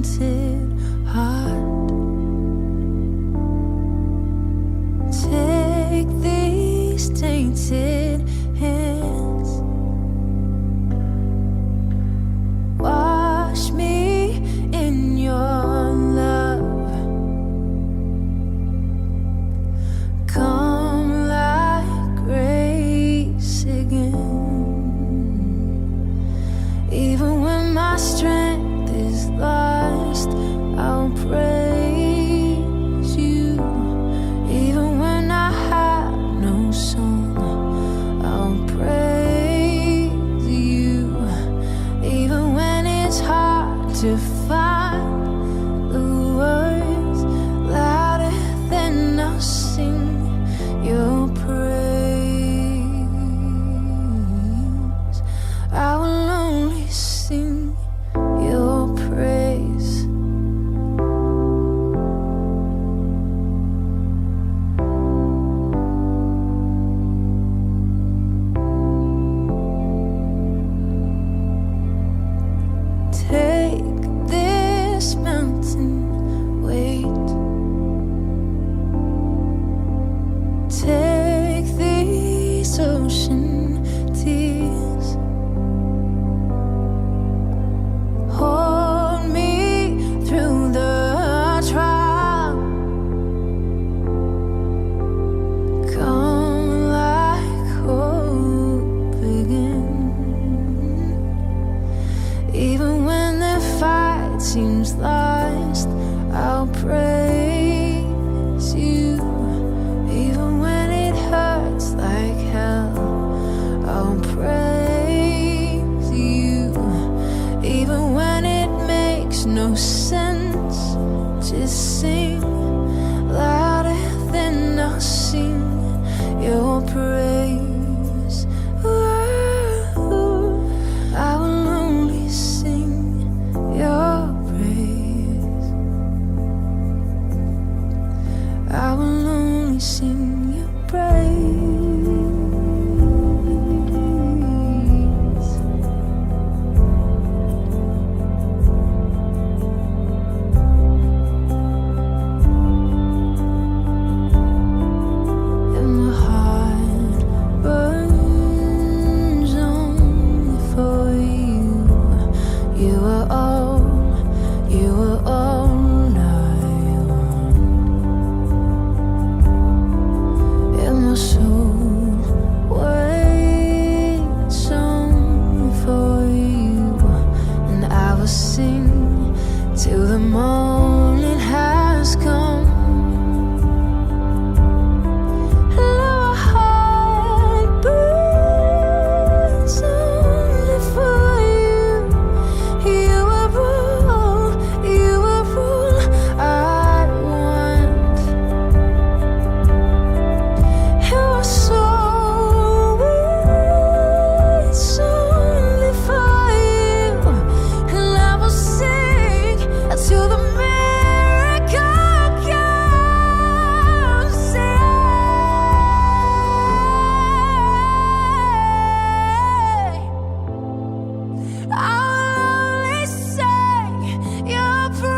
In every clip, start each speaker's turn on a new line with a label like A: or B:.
A: tainted heart. Take these tainted hands, wash me in your love. Come like grace again. Even when my strength is lost, I'll praise you. Even when I have no song, I'll praise you. Even when it's hard to find the words louder than I'll sing your praise. I will only sing your praise. Take this mountain weight, take these ocean tears, hold me through the trial. Come like hope again. Even when the fight seems lost, I'll praise you. Even when it hurts like hell, I'll praise you. Even when it makes no sense, just sing louder than I'll sing your praise. Ooh, I will only sing your praise. I will only sing your praise. And my heart burns only for you. You are all I want. And my soul waits only for you. And I will sing till the morning has come. And my heart burns only for you. You are all I want. And my soul waits only for you. And I will sing until the miracle comes. I'll only sing your praise.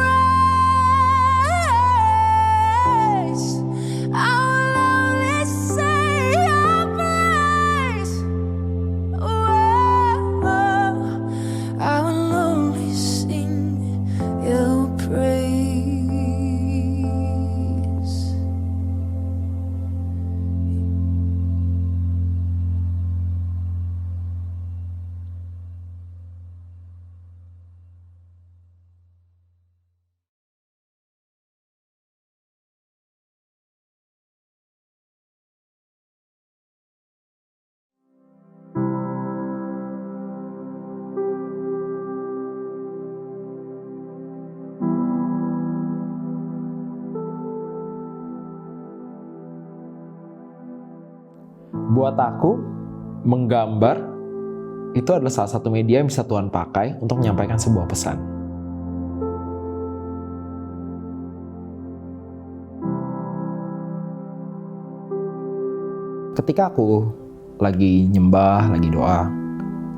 A: I'll only sing your praise. Oh, I will only sing your praise.
B: Buat aku, menggambar itu adalah salah satu media yang bisa Tuhan pakai untuk menyampaikan sebuah pesan. Ketika aku lagi nyembah, lagi doa,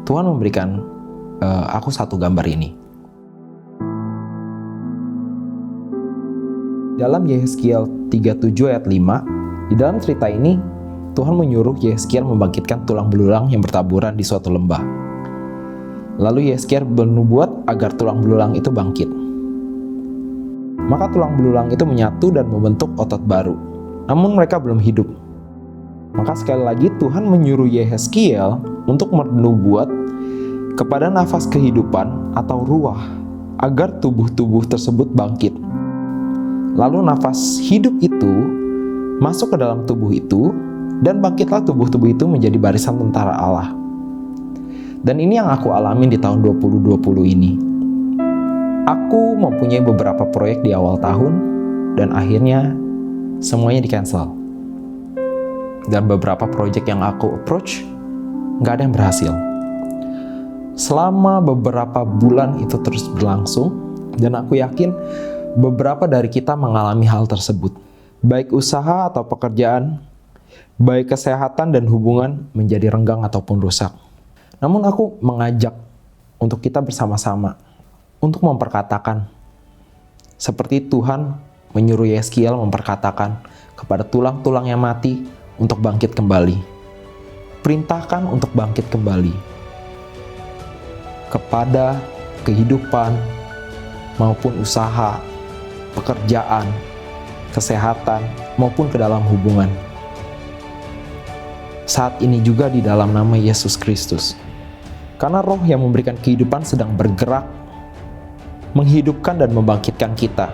B: Tuhan memberikan aku satu gambar ini. dalam Yehezkiel 37 ayat 5, di dalam cerita ini Tuhan menyuruh Yehezkiel membangkitkan tulang belulang yang bertaburan di suatu lembah. Lalu Yehezkiel bernubuat agar tulang belulang itu bangkit. Maka tulang belulang itu menyatu dan membentuk otot baru. Namun mereka belum hidup. Maka sekali lagi Tuhan menyuruh Yehezkiel untuk bernubuat kepada nafas kehidupan atau ruah agar tubuh-tubuh tersebut bangkit. Lalu nafas hidup itu masuk ke dalam tubuh itu dan bangkitlah tubuh-tubuh itu menjadi barisan tentara Allah. Dan ini yang aku alamin di tahun 2020 ini. Aku mempunyai beberapa proyek di awal tahun dan akhirnya semuanya di-cancel. Dan beberapa proyek yang aku approach nggak ada yang berhasil. Selama beberapa bulan itu terus berlangsung dan aku yakin beberapa dari kita mengalami hal tersebut. Baik usaha atau pekerjaan, baik kesehatan dan hubungan menjadi renggang ataupun rusak. Namun aku mengajak untuk kita bersama-sama untuk memperkatakan seperti Tuhan menyuruh Yehezkiel memperkatakan kepada tulang-tulang yang mati untuk bangkit kembali. Perintahkan untuk bangkit kembali kepada kehidupan maupun usaha, pekerjaan, kesehatan, maupun ke dalam hubungan. Saat ini juga di dalam nama Yesus Kristus. Karena roh yang memberikan kehidupan sedang bergerak, menghidupkan dan membangkitkan kita.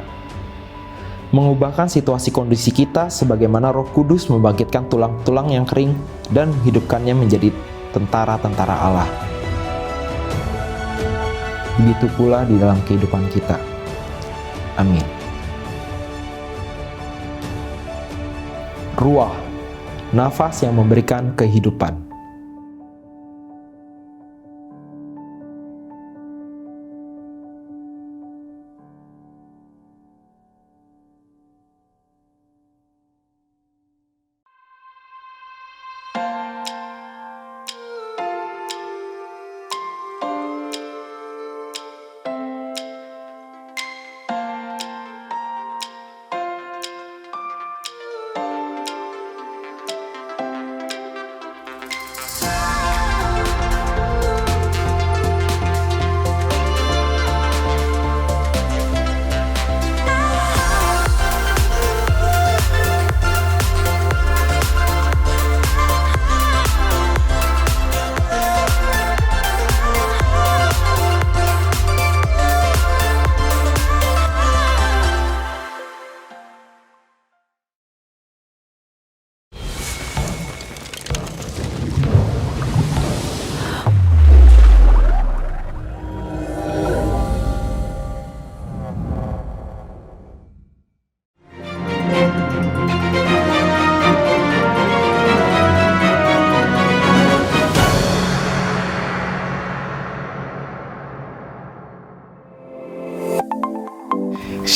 B: Mengubahkan situasi kondisi kita sebagaimana Roh Kudus membangkitkan tulang-tulang yang kering dan menghidupkannya menjadi tentara-tentara Allah. Begitu pula di dalam kehidupan kita. Amin. Ruah, nafas yang memberikan kehidupan.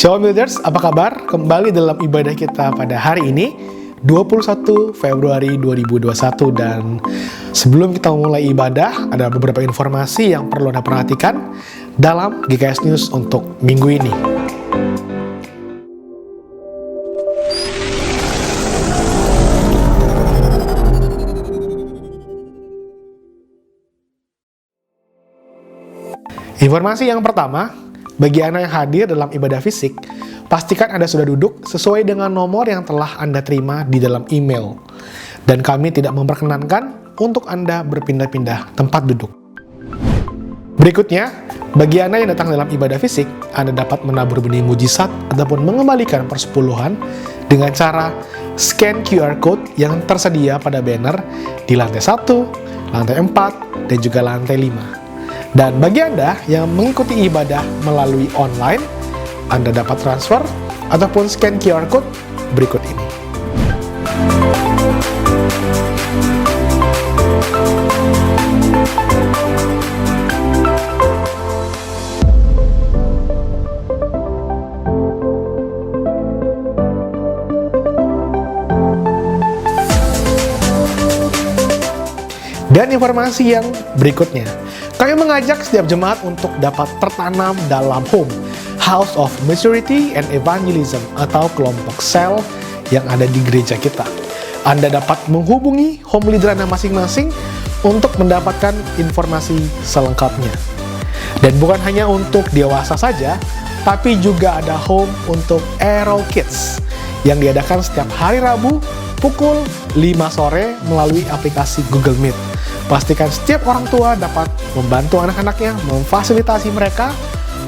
C: Shalom Builders, apa kabar? Kembali dalam ibadah kita pada hari ini 21 Februari 2021. Dan sebelum kita memulai ibadah, ada beberapa informasi yang perlu Anda perhatikan dalam GKS News untuk minggu ini. Informasi yang pertama, bagi Anda yang hadir dalam ibadah fisik, pastikan Anda sudah duduk sesuai dengan nomor yang telah Anda terima di dalam email. Dan kami tidak memperkenankan untuk Anda berpindah-pindah tempat duduk. Berikutnya, bagi Anda yang datang dalam ibadah fisik, Anda dapat menabur benih mujizat ataupun mengembalikan persepuluhan dengan cara scan QR Code yang tersedia pada banner di lantai 1, lantai 4, dan juga lantai 5. Dan bagi Anda yang mengikuti ibadah melalui online, Anda dapat transfer ataupun scan QR Code berikut ini. Dan informasi yang berikutnya, kami mengajak setiap jemaat untuk dapat tertanam dalam home. House of Maturity and Evangelism atau kelompok sel yang ada di gereja kita. Anda dapat menghubungi home leader Anda masing-masing untuk mendapatkan informasi selengkapnya. Dan bukan hanya untuk dewasa saja, tapi juga ada home untuk Arrow Kids yang diadakan setiap hari Rabu pukul 5 sore melalui aplikasi Google Meet. Pastikan setiap orang tua dapat membantu anak-anaknya, memfasilitasi mereka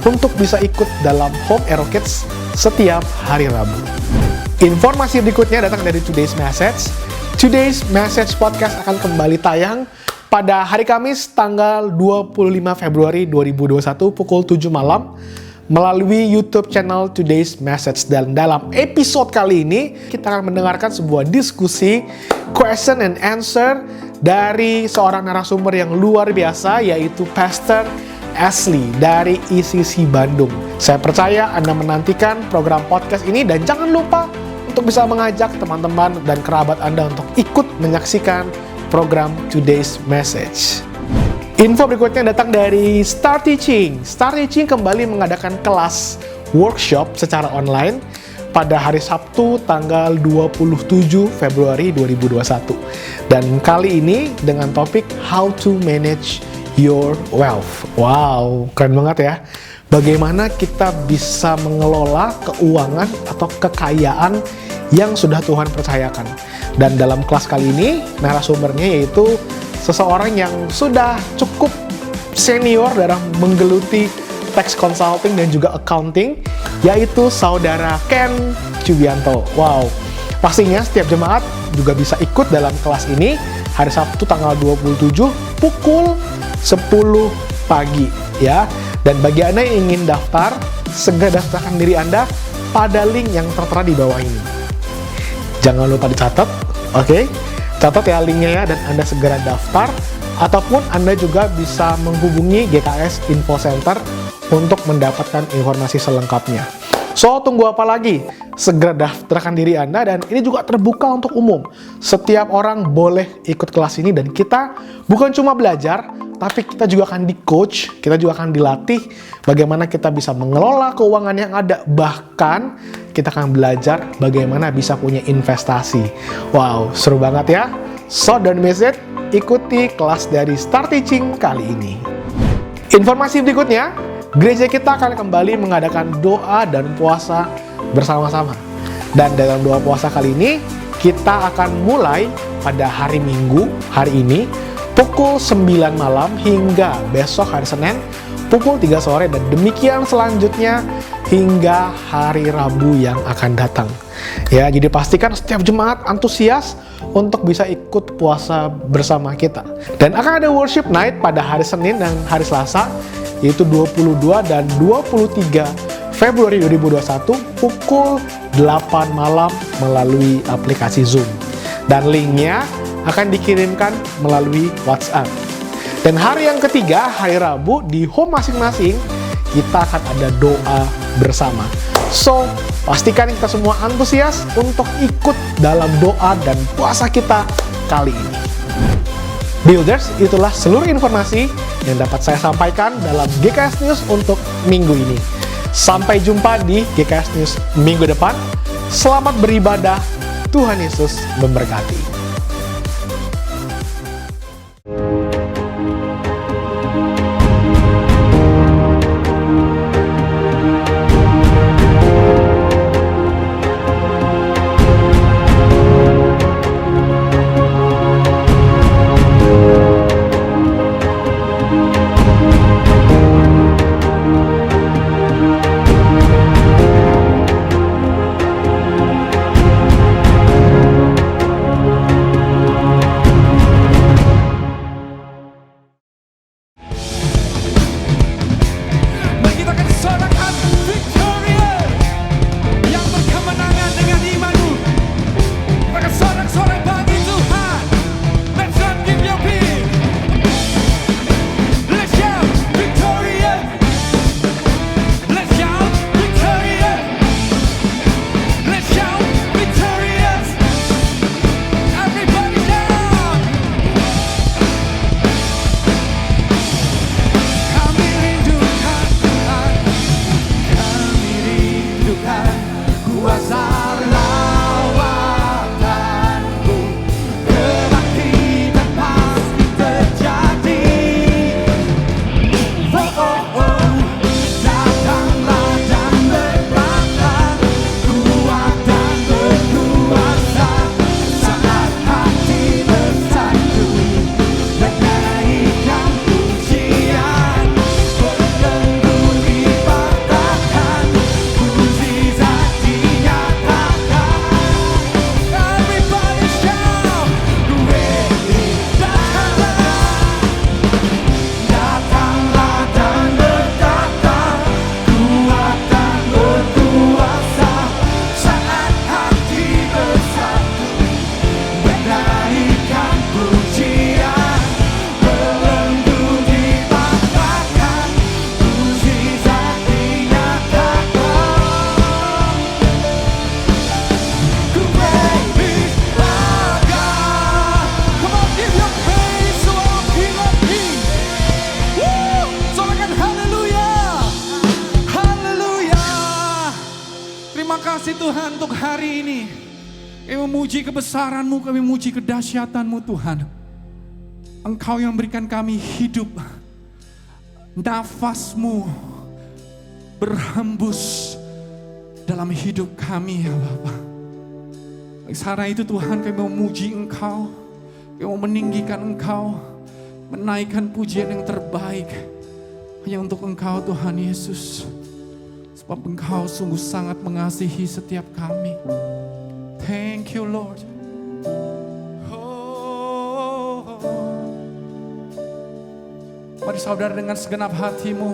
C: untuk bisa ikut dalam home Arrow Kids setiap hari Rabu. Informasi berikutnya datang dari Today's Message. Today's Message Podcast akan kembali tayang pada hari Kamis tanggal 25 Februari 2021 pukul 7 malam melalui YouTube channel Today's Message. Dan dalam episode kali ini kita akan mendengarkan sebuah diskusi question and answer dari seorang narasumber yang luar biasa, yaitu Pastor Ashley dari ICC Bandung. Saya percaya Anda menantikan program podcast ini dan jangan lupa untuk bisa mengajak teman-teman dan kerabat Anda untuk ikut menyaksikan program Today's Message. Info berikutnya datang dari Start Teaching. Start Teaching kembali mengadakan kelas workshop secara online pada hari Sabtu tanggal 27 Februari 2021. Dan kali ini dengan topik How to Manage Your Wealth. Wow, keren banget ya. Bagaimana kita bisa mengelola keuangan atau kekayaan yang sudah Tuhan percayakan. Dan dalam kelas kali ini, narasumbernya yaitu seseorang yang sudah cukup senior dalam menggeluti tax consulting dan juga accounting, yaitu saudara Ken Cubianto. Wow, pastinya setiap jemaat juga bisa ikut dalam kelas ini hari Sabtu tanggal 27 pukul 10 pagi ya. Dan bagi Anda yang ingin daftar, segera daftarkan diri Anda pada link yang tertera di bawah ini. Jangan lupa dicatat, oke? Catat ya linknya ya, dan Anda segera daftar. Ataupun Anda juga bisa menghubungi GKS Info Center untuk mendapatkan informasi selengkapnya. So, tunggu apa lagi? Segera daftarkan diri Anda, dan ini juga terbuka untuk umum. Setiap orang boleh ikut kelas ini, dan kita bukan cuma belajar, tapi kita juga akan di-coach, kita juga akan dilatih bagaimana kita bisa mengelola keuangan yang ada. Bahkan kita akan belajar bagaimana bisa punya investasi. Wow, seru banget ya. So, don't miss it. Ikuti kelas dari Start Teaching kali ini. Informasi berikutnya, gereja kita akan kembali mengadakan doa dan puasa bersama-sama. Dan dalam doa puasa kali ini, kita akan mulai pada hari Minggu, hari ini, pukul 9 malam hingga besok hari Senin, pukul 3 sore. Dan demikian selanjutnya hingga hari Rabu yang akan datang. Ya, jadi pastikan setiap jemaat antusias untuk bisa ikut puasa bersama kita. Dan akan ada worship night pada hari Senin dan hari Selasa, yaitu 22 dan 23 Februari 2021 pukul 8 malam melalui aplikasi Zoom. Dan linknya akan dikirimkan melalui WhatsApp. Dan hari yang ketiga, hari Rabu, di home masing-masing, kita akan ada doa bersama. So, pastikan kita semua antusias untuk ikut dalam doa dan puasa kita kali ini. Builders, itulah seluruh informasi yang dapat saya sampaikan dalam GKS News untuk minggu ini. Sampai jumpa di GKS News minggu depan. Selamat beribadah. Tuhan Yesus memberkati.
D: Tuhan untuk hari ini. Kami memuji kebesaran-Mu, kami memuji kedahsyatan-Mu Tuhan. Engkau yang memberikan kami hidup. Nafas-Mu berhembus dalam hidup kami ya Bapa. Karena itu Tuhan kami memuji Engkau. Kami mau meninggikan Engkau. Menaikkan pujian yang terbaik. Hanya untuk Engkau Tuhan Yesus. Sebab Engkau sungguh sangat mengasihi setiap kami. Thank you Lord. Mari saudara dengan segenap hatimu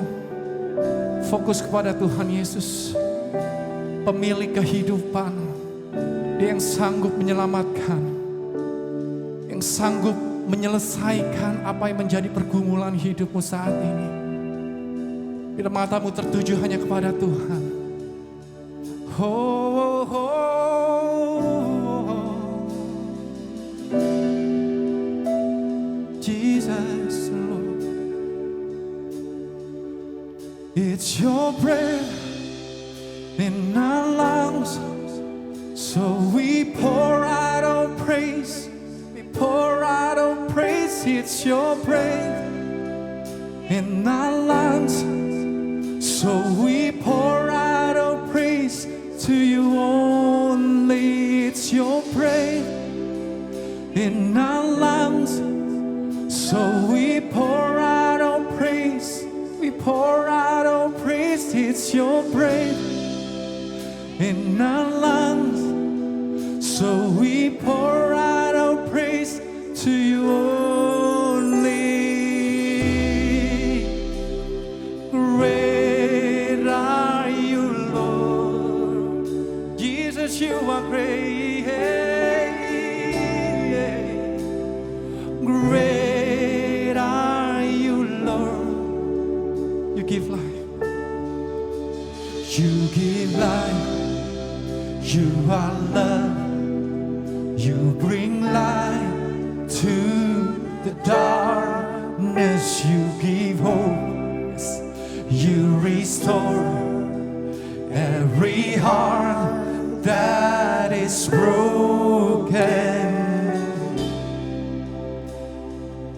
D: fokus kepada Tuhan Yesus, pemilik kehidupan, Dia yang sanggup menyelamatkan, yang sanggup menyelesaikan apa yang menjadi pergumulan hidupmu saat ini. Bila matamu tertuju hanya kepada Tuhan. Jesus Lord. It's your breath in our lungs, so we pour out our praise. We pour out our praise. It's your breath in our lungs, so we pour out our praise to you only. It's your breath in our lungs, so we pour out our praise. We pour out our praise. It's your breath in our lungs, so we pour out our praise to you only. Great are you, Lord. Jesus, you are great. Great are you, Lord. You give life. You give life. You are love. You bring light to the darkness. You give hope. You restore every heart that is broken.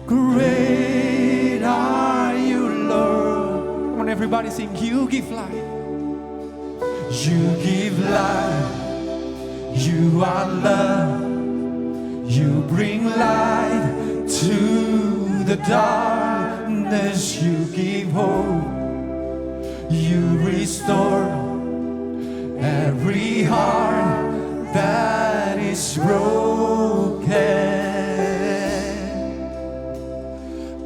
D: Great are you, Lord. Come on, everybody sing. You give life. You give life. You are love. You bring light to the darkness. You give hope. You restore every heart that is broken.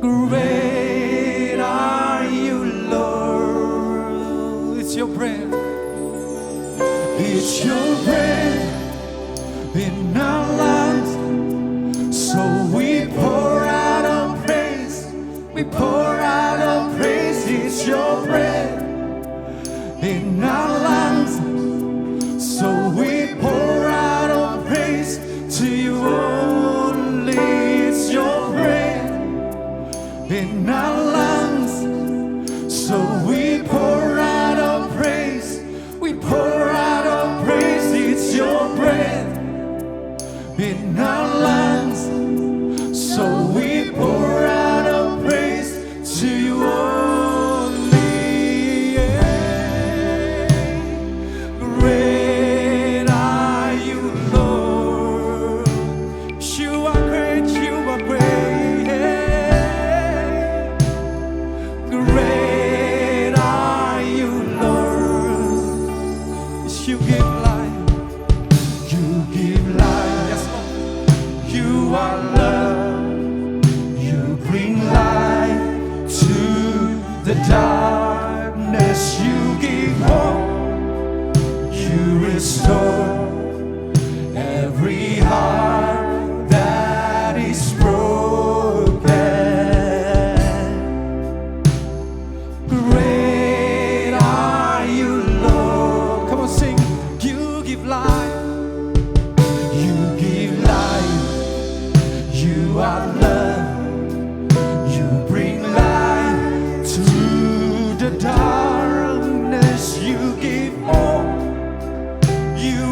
D: Great are you, Lord. It's your breath. It's your breath in our lungs, so we pour out our praise. We pour out our praise. It's your breath in our lungs, so we pour out our praise to you only. It's your breath in our lungs, so we pour out our praise. We pour out our praise. It's your breath in our lungs, so we pour out our praise to you only. Great are you, Lord. You are great, you are great. Great are you, Lord. You give life. You give life. Yes, Lord. You are love. You bring light to the darkness. You give hope. You restore every heart that is broken. Great are you, Lord. Come on, sing. You give life. You give life. You are love. You bring light to the darkness. You give hope. You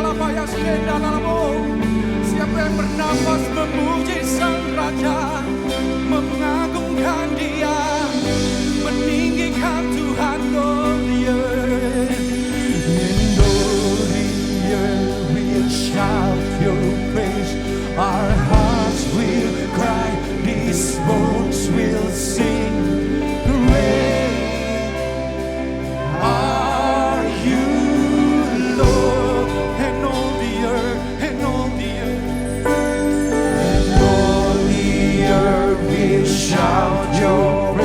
D: Siapa yang bernafas memuji Sang Raja, mengagungkan Dia, meninggikan Tuhan Goliat. And all the earth will shout your praise. Our hearts will cry, these bones will sing. Great are you, Lord. And all the earth, and all the earth, and all the earth will shout your praise.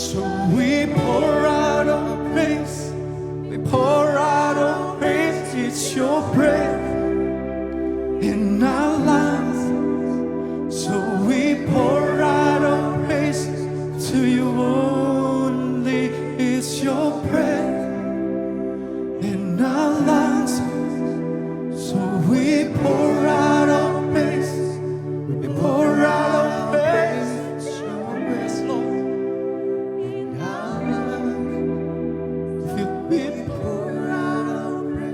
D: So we pour out our praise. We pour out our praise. It's your breath in our lives. So we pour out our praise to you only. It's your breath in our lives. So we pour out our praise. We pour out our praise. It's your breath, Lord.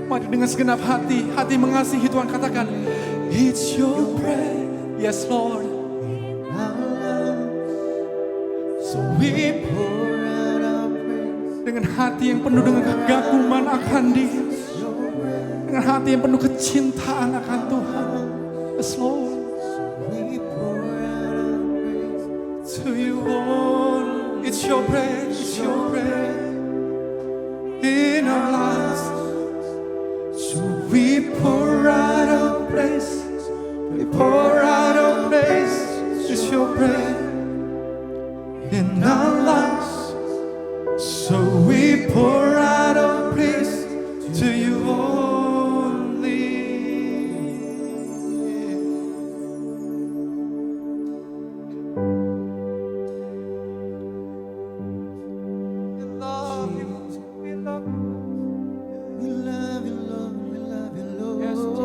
D: Mari dengan segenap hati mengasihi Tuhan, katakan, it's your breath, yes Lord. So we pour out our praise. Dengan hati yang penuh dengan kekaguman akan Dia, dengan hati yang penuh kecintaan akan Tuhan, yes Lord. We pour out our praise to you all. It's your breath, it's your breath in our lives. So we pour out our praise, we pour out our praise, it's your breath in our lives. So we pour out our praise to you only. We love you, we love you. We love you, Lord. We love you, Lord. Yes, Jesus.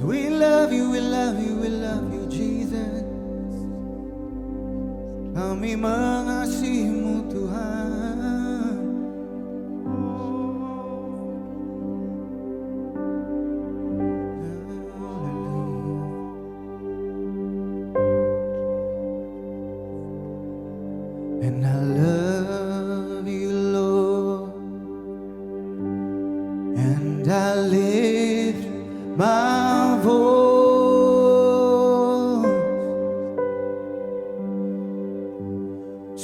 D: We love you, we love you, we love you, Jesus. Kami mengasihimu, Tuhan. And I love you, Lord, and I lift my voice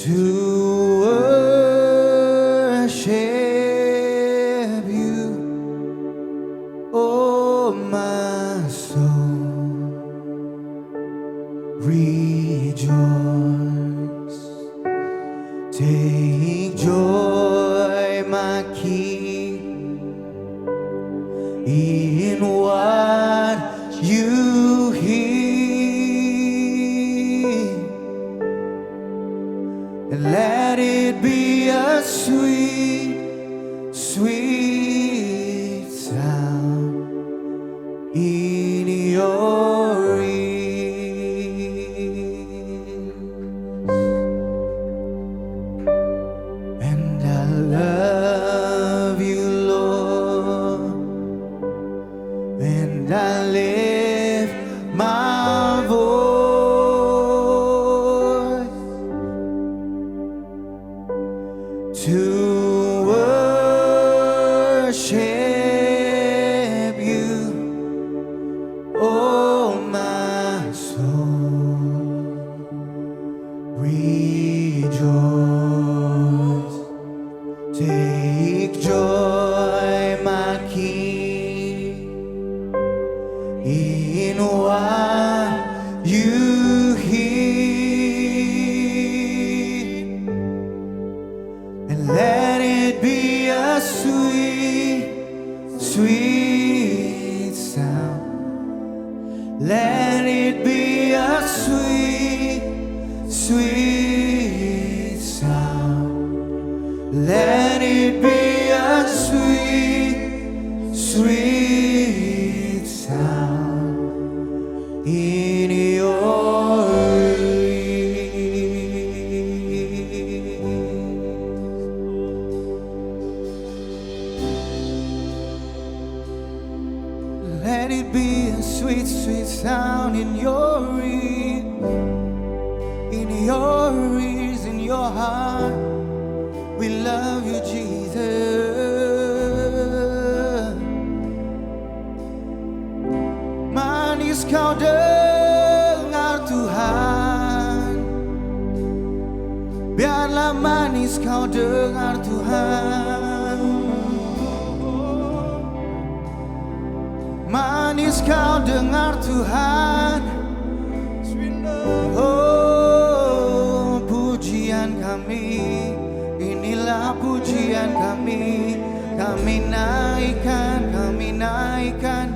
D: to worship you, oh my soul, rejoice. Take joy, my King, in what you hear, and let it be a sweet, sweet sound in your ears. And I love you, Lord, and I lift my voice to worship you, oh my soul, rejoice. Take joy, my King, in what you hear, and let it be a sweet, sweet sound. Let it be a sweet, sweet sound. Let it be a sweet, sweet sound in your ears. Let it be a sweet, sweet sound in your ears, in your ears, in your heart. We love you, Jesus. Manis kau dengar Tuhan, biarlah manis kau dengar Tuhan. Manis kau dengar Tuhan. Oh, kami naikkan.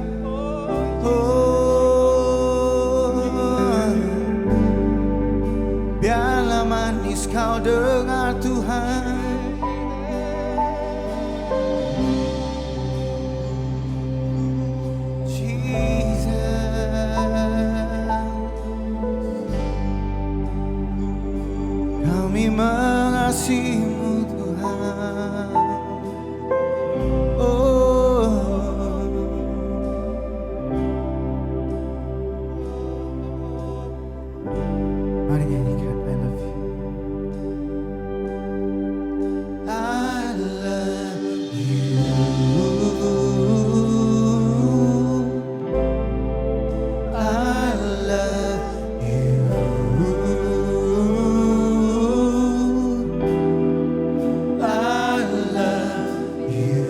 D: Biarlah manis kau dengar Tuhan. Kami mengasihi-Mu Tuhan. Mari nyanyikan I love you. I love you. I love you.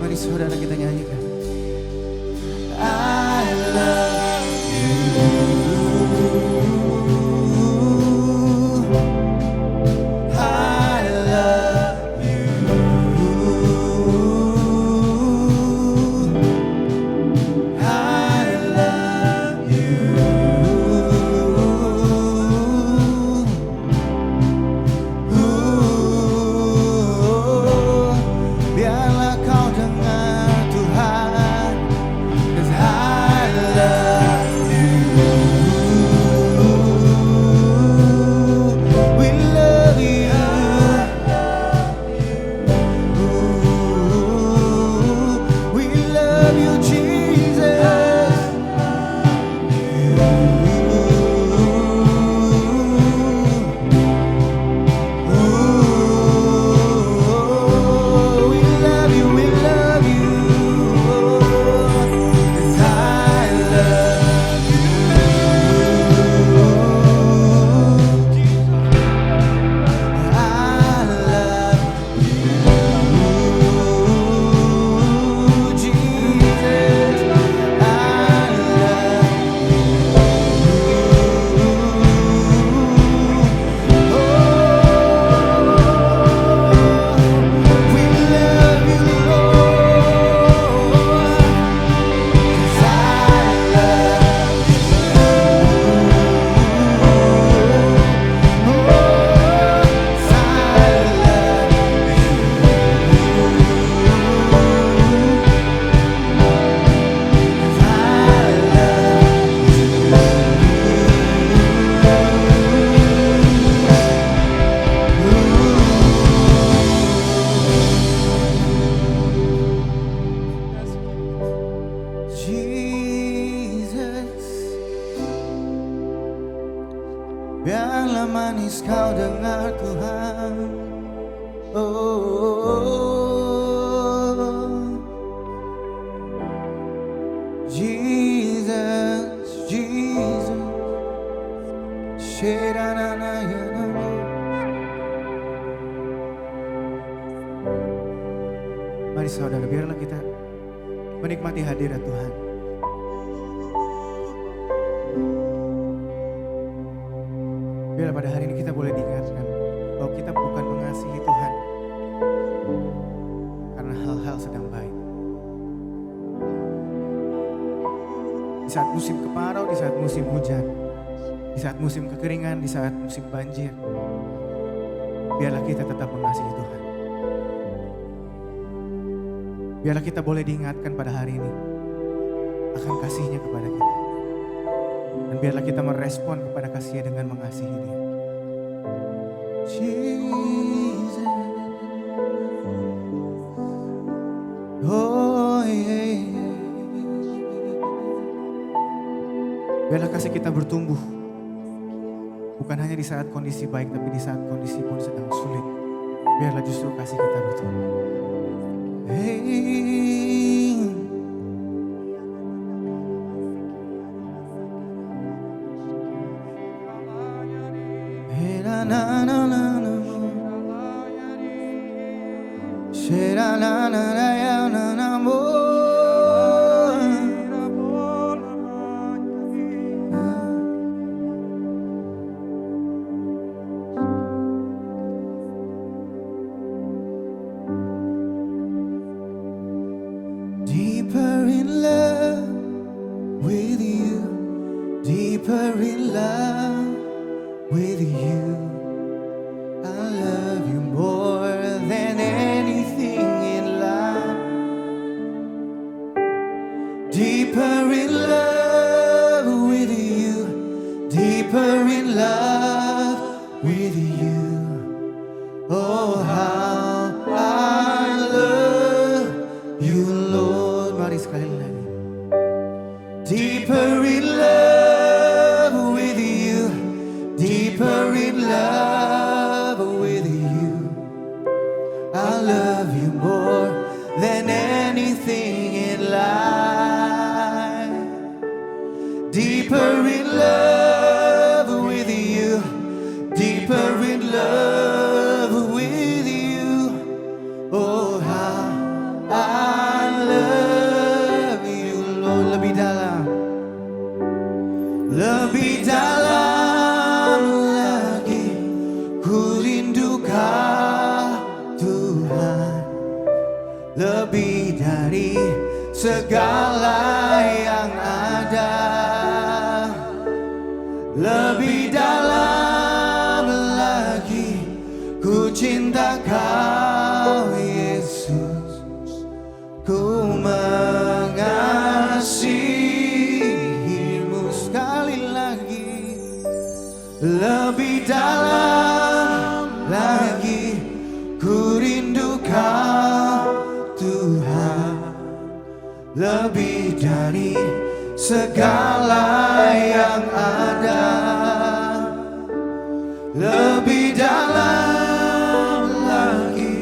D: Mari saudara kita nyanyikan. I love you. I love you. I love you. Biarlah kau dengar Tuhan, 'cause I love you. We love you. We love you, Jesus. We love you, we love you. 'Cause I love you. Jesus. I we love you, Lord. 'Cause I love Jesus. Biarlah manis kau dengar Tuhan. Jesus, Jesus. Sherananayana. Mari saudara, biarlah kita menikmati hadirat Tuhan. Biarlah pada hari ini kita boleh diingatkan bahwa kita bukan mengasihi Tuhan karena hal-hal sedang baik. Di saat musim kemarau, di saat musim hujan, di saat musim kekeringan, di saat musim banjir, biarlah kita tetap mengasihi Tuhan. Biarlah kita boleh diingatkan pada hari ini akan kasih-Nya kepada kita. Dan biarlah kita merespon kepada kasih-Nya dengan mengasihi Dia. Jesus. Oh yeah. Biarlah kasih kita bertumbuh. Bukan hanya di saat kondisi baik, tapi di saat kondisi pun sedang sulit. Biarlah justru kasih kita bertumbuh. Hey. Na na na na na. Shera na na na ya na na mo. you. I love you more than anything in life. Deeper in love with you. Deeper in love with you. Oh, how I love you, Lord. Mari sekali lagi. Deeper in love with you. Deeper in love with you. I love you more than anything in life. Deeper in love with you. Deeper in love with you. Oh, how I love you, Lord. Lebih dalam. Lebih dalam lagi ku rindu Kau, Tuhan. Lebih dari segala yang ada. Lebih dalam lagi ku cinta Kau, Yesus. Ku mengasihimu sekali lagi. Lebih dalam lagi ku rindu Kau, Tuhan. Lebih dari segala yang ada. Lebih dalam lagi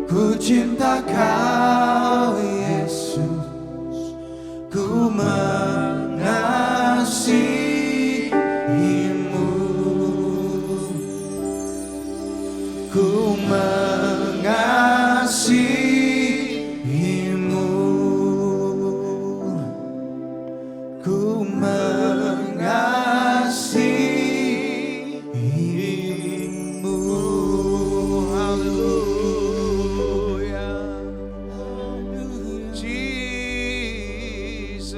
D: ku cinta Kau, Yesus. Ku mengasihimu. Ku mengasihimu. Ku mengasihimu. Haleluya. Jesus.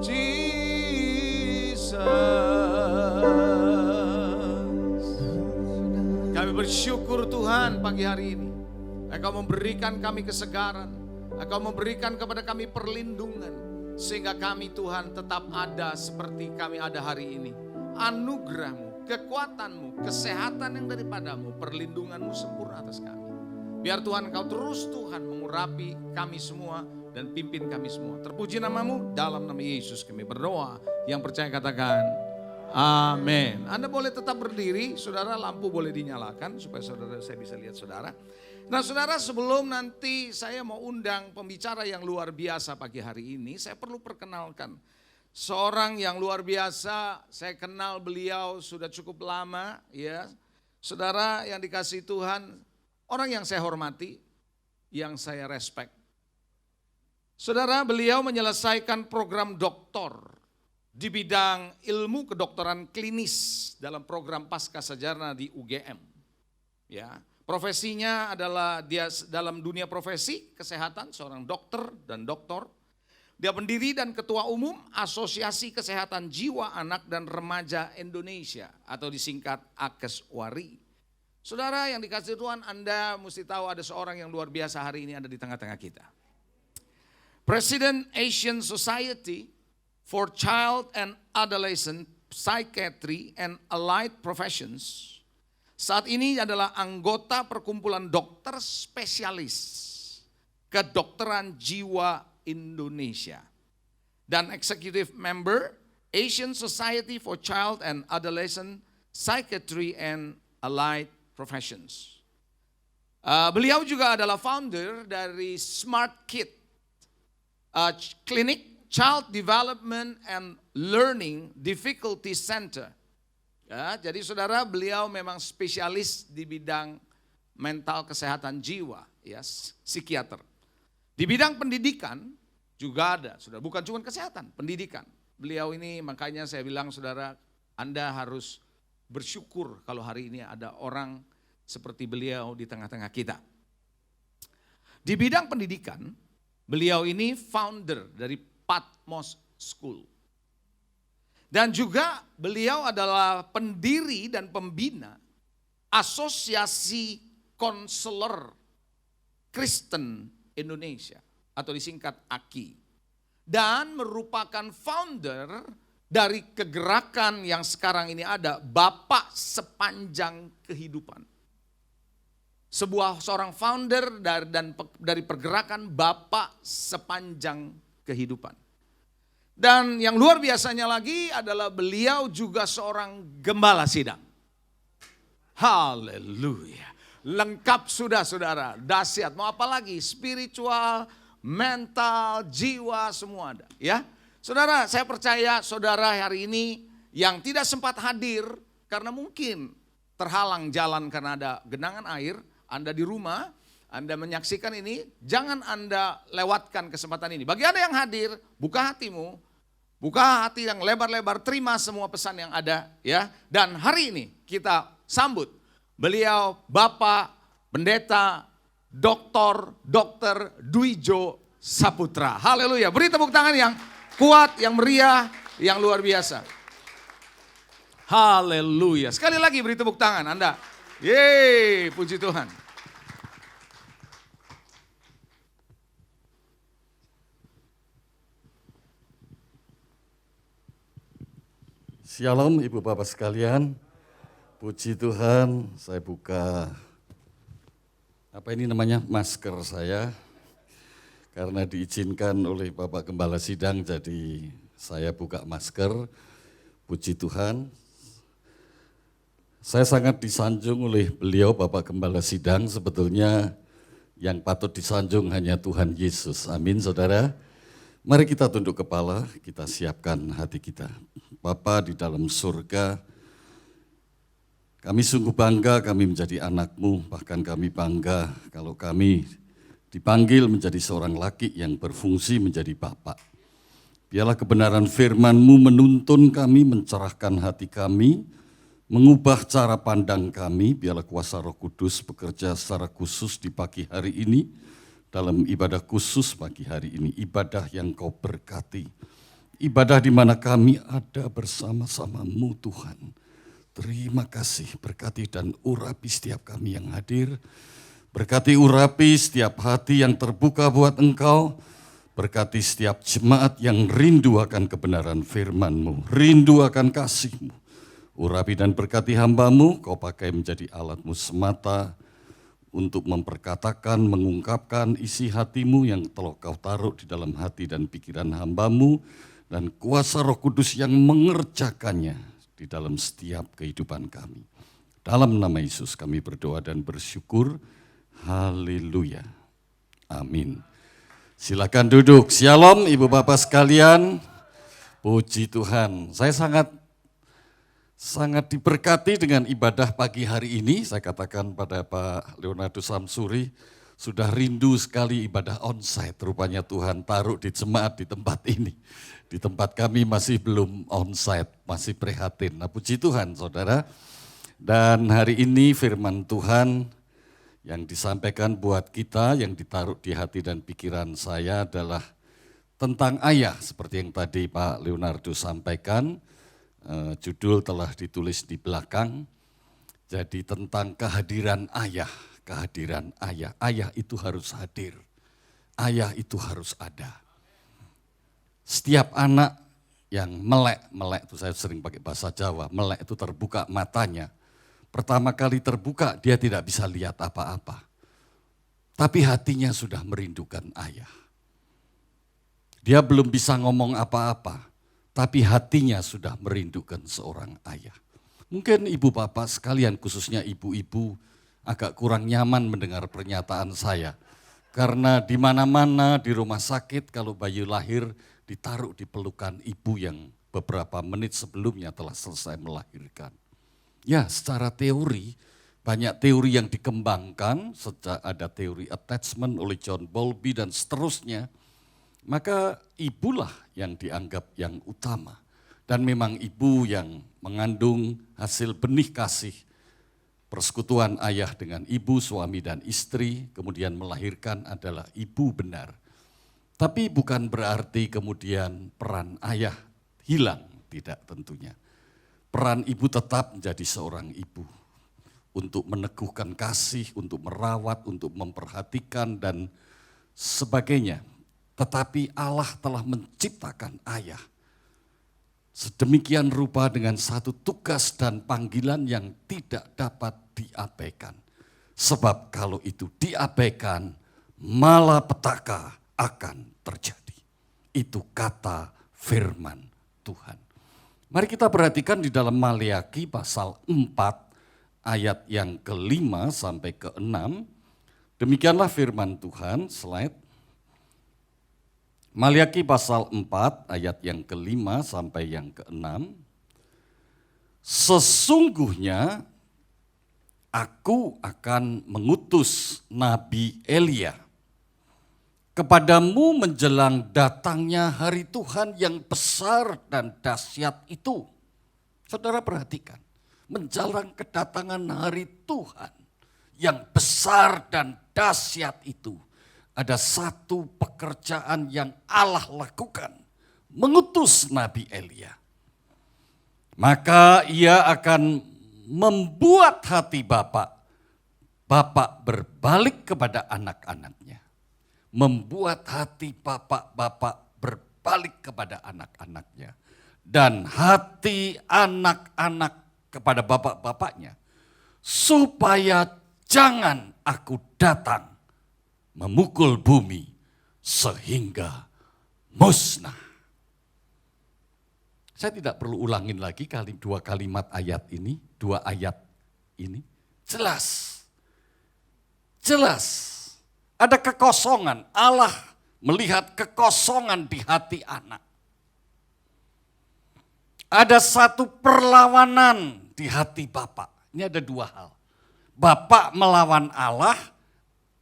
D: Jesus. Kami bersyukur Tuhan pagi hari ini. Engkau memberikan kami kesegaran. Engkau memberikan kepada kami perlindungan. Sehingga kami Tuhan tetap ada seperti kami ada hari ini. Anugerah-Mu, kekuatan-Mu, kesehatan yang daripadamu, perlindungan-Mu sempurna atas kami. Biar Tuhan Engkau terus Tuhan mengurapi kami semua dan pimpin kami semua. Terpuji nama-Mu, dalam nama Yesus kami berdoa. Yang percaya katakan amin. Anda boleh tetap berdiri, saudara, lampu boleh dinyalakan supaya saudara saya bisa lihat saudara. Nah saudara, sebelum nanti saya mau undang pembicara yang luar biasa pagi hari ini, saya perlu perkenalkan seorang yang luar biasa. Saya kenal beliau sudah cukup lama ya. Saudara yang dikasihi Tuhan, orang yang saya hormati, yang saya respect. Saudara, beliau menyelesaikan program doktor di bidang ilmu kedokteran klinis dalam program Pascasarjana di UGM. Ya. Profesinya adalah dia dalam dunia profesi kesehatan, seorang dokter dan doktor. Dia pendiri dan ketua umum Asosiasi Kesehatan Jiwa Anak dan Remaja Indonesia atau disingkat AKESWARI. Saudara yang dikasihi Tuhan, Anda mesti tahu ada seorang yang luar biasa hari ini ada di tengah-tengah kita. President Asian Society for Child and Adolescent Psychiatry and Allied Professions. Saat ini adalah anggota perkumpulan dokter spesialis kedokteran jiwa Indonesia. Dan executive member Asian Society for Child and Adolescent Psychiatry and Allied Professions. Beliau juga adalah founder dari Smart Kid Clinic, Child Development and Learning Difficulty Center. Ya, jadi saudara, beliau memang spesialis di bidang mental kesehatan jiwa, ya, psikiater. Di bidang pendidikan juga ada, saudara, bukan cuma kesehatan, pendidikan. Beliau ini makanya saya bilang saudara, Anda harus bersyukur kalau hari ini ada orang seperti beliau di tengah-tengah kita. Di bidang pendidikan, beliau ini founder dari Patmos School.
E: Dan juga beliau adalah pendiri dan pembina Asosiasi Konselor Kristen Indonesia atau disingkat AKI. Dan merupakan founder dari kegerakan yang sekarang ini ada, Bapak Sepanjang Kehidupan. Seorang founder dari pergerakan Bapak Sepanjang Kehidupan. Dan yang luar biasanya lagi adalah beliau juga seorang gembala sidang. Haleluya. Lengkap sudah saudara, dahsyat. Mau apa lagi? Spiritual, mental, jiwa, semua ada. Ya, saudara, saya percaya saudara hari ini yang tidak sempat hadir karena mungkin terhalang jalan karena ada genangan air. Anda di rumah, Anda menyaksikan ini, jangan Anda lewatkan kesempatan ini. Bagi Anda yang hadir, buka hatimu, buka hati yang lebar-lebar, terima semua pesan yang ada, ya. Dan hari ini kita sambut beliau Bapak Pendeta Dr. Dwijo Saputra. Haleluya. Beri tepuk tangan yang kuat, yang meriah, yang luar biasa. Haleluya. Sekali lagi beri tepuk tangan Anda. Yeay, puji Tuhan.
F: Shalom Ibu Bapak sekalian, puji Tuhan, saya buka, masker saya, karena diizinkan oleh Bapak Gembala Sidang, jadi saya buka masker, puji Tuhan. Saya sangat disanjung oleh beliau Bapak Gembala Sidang, sebetulnya yang patut disanjung hanya Tuhan Yesus, amin saudara. Mari kita tunduk kepala, kita siapkan hati kita. Bapa di dalam surga, kami sungguh bangga kami menjadi anak-Mu, bahkan kami bangga kalau kami dipanggil menjadi seorang laki yang berfungsi menjadi Bapa. Biarlah kebenaran firman-Mu menuntun kami, mencerahkan hati kami, mengubah cara pandang kami, biarlah kuasa Roh Kudus bekerja secara khusus di pagi hari ini, dalam ibadah khusus pagi hari ini, ibadah yang Kau berkati, ibadah di mana kami ada bersama-sama-Mu Tuhan. Terima kasih, berkati dan urapi setiap kami yang hadir, berkati urapi setiap hati yang terbuka buat Engkau, berkati setiap jemaat yang rindu akan kebenaran firman-Mu, rindu akan kasih-Mu. Urapi dan berkati hamba-Mu, Kau pakai menjadi alat-Mu semata untuk memperkatakan, mengungkapkan isi hati-Mu yang telah Kau taruh di dalam hati dan pikiran hamba-Mu, dan kuasa Roh Kudus yang mengerjakannya di dalam setiap kehidupan kami. Dalam nama Yesus kami berdoa dan bersyukur. Haleluya. Amin. Silakan duduk. Shalom Ibu Bapak sekalian. Puji Tuhan. Saya sangat diberkati dengan ibadah pagi hari ini. Saya katakan pada Pak Leonardo Samsuri, sudah rindu sekali ibadah onsite. Rupanya Tuhan taruh di jemaat di tempat ini. Di tempat kami masih belum onsite, masih prihatin. Nah puji Tuhan saudara. Dan hari ini firman Tuhan yang disampaikan buat kita, yang ditaruh di hati dan pikiran saya adalah tentang ayah. Seperti yang tadi Pak Leonardo sampaikan. Judul telah ditulis di belakang, jadi tentang kehadiran ayah, kehadiran ayah. Ayah itu harus hadir, ayah itu harus ada. Setiap anak yang melek itu saya sering pakai bahasa Jawa, melek itu terbuka matanya. Pertama kali terbuka dia tidak bisa lihat apa-apa, tapi hatinya sudah merindukan ayah. Dia belum bisa ngomong apa-apa, tapi hatinya sudah merindukan seorang ayah. Mungkin ibu bapak sekalian, khususnya ibu-ibu, agak kurang nyaman mendengar pernyataan saya. Karena di mana-mana di rumah sakit kalau bayi lahir ditaruh di pelukan ibu yang beberapa menit sebelumnya telah selesai melahirkan. Ya, secara teori, banyak teori yang dikembangkan, sejak ada teori attachment oleh John Bowlby dan seterusnya. Maka ibulah yang dianggap yang utama. Dan memang ibu yang mengandung hasil benih kasih, persekutuan ayah dengan ibu, suami dan istri, kemudian melahirkan adalah ibu benar. Tapi bukan berarti kemudian peran ayah hilang. tidak tentunya. Peran ibu tetap menjadi seorang ibu. Untuk meneguhkan kasih, untuk merawat, untuk memperhatikan dan sebagainya. Tetapi Allah telah menciptakan ayah sedemikian rupa dengan satu tugas dan panggilan yang tidak dapat diabaikan. Sebab kalau itu diabaikan, malapetaka akan terjadi. Itu kata firman Tuhan. Mari kita perhatikan di dalam Maleakhi pasal 4 ayat yang ke-5 sampai ke-6. Demikianlah firman Tuhan, slide. Maleakhi pasal 4 ayat yang ke-5 sampai yang ke-6. Sesungguhnya aku akan mengutus Nabi Elia kepadamu menjelang datangnya hari Tuhan yang besar dan dahsyat itu. Saudara perhatikan, menjelang kedatangan hari Tuhan yang besar dan dahsyat itu. Ada satu pekerjaan yang Allah lakukan, mengutus Nabi Elia. Maka ia akan membuat hati bapak berbalik kepada anak-anaknya. Membuat hati bapak berbalik kepada anak-anaknya. Dan hati anak-anak kepada bapak-bapaknya. Supaya jangan aku datang memukul bumi sehingga musnah. Saya tidak perlu ulangin lagi dua kalimat ayat ini, dua ayat ini. Jelas. Ada kekosongan. Allah melihat kekosongan di hati anak. Ada satu perlawanan di hati bapak. Ini ada dua hal. Bapak melawan Allah,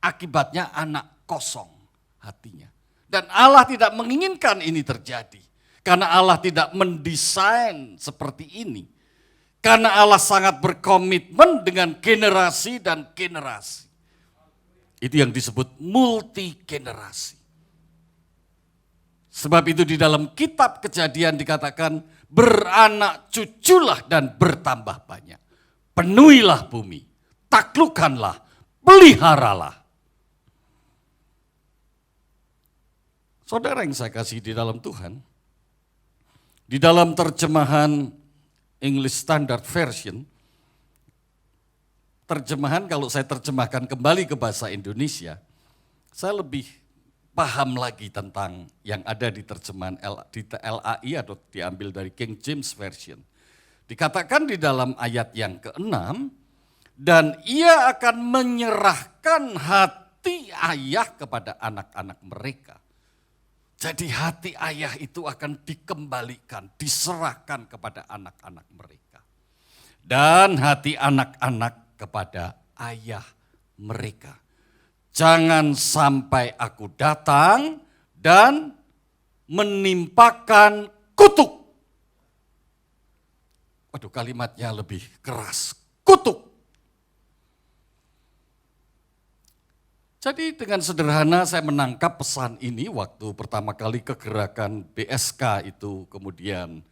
F: akibatnya anak kosong hatinya. Dan Allah tidak menginginkan ini terjadi. Karena Allah tidak mendesain seperti ini. Karena Allah sangat berkomitmen dengan generasi dan generasi. Itu yang disebut multi generasi. Sebab itu di dalam kitab Kejadian dikatakan beranak cuculah dan bertambah banyak. Penuhilah bumi, taklukkanlah, peliharalah. Saudara yang saya kasih di dalam Tuhan, di dalam terjemahan English Standard Version, terjemahan kalau saya terjemahkan kembali ke bahasa Indonesia, saya lebih paham lagi tentang yang ada di terjemahan di LAI atau diambil dari King James Version. Dikatakan di dalam ayat yang ke-6, dan ia akan menyerahkan hati ayah kepada anak-anak mereka. Jadi hati ayah itu akan dikembalikan, diserahkan kepada anak-anak mereka. Dan hati anak-anak kepada ayah mereka. Jangan sampai aku datang dan menimpakan kutuk. Waduh, kalimatnya lebih keras, kutuk. Jadi dengan sederhana saya menangkap pesan ini waktu pertama kali kegerakan BSK itu kemudian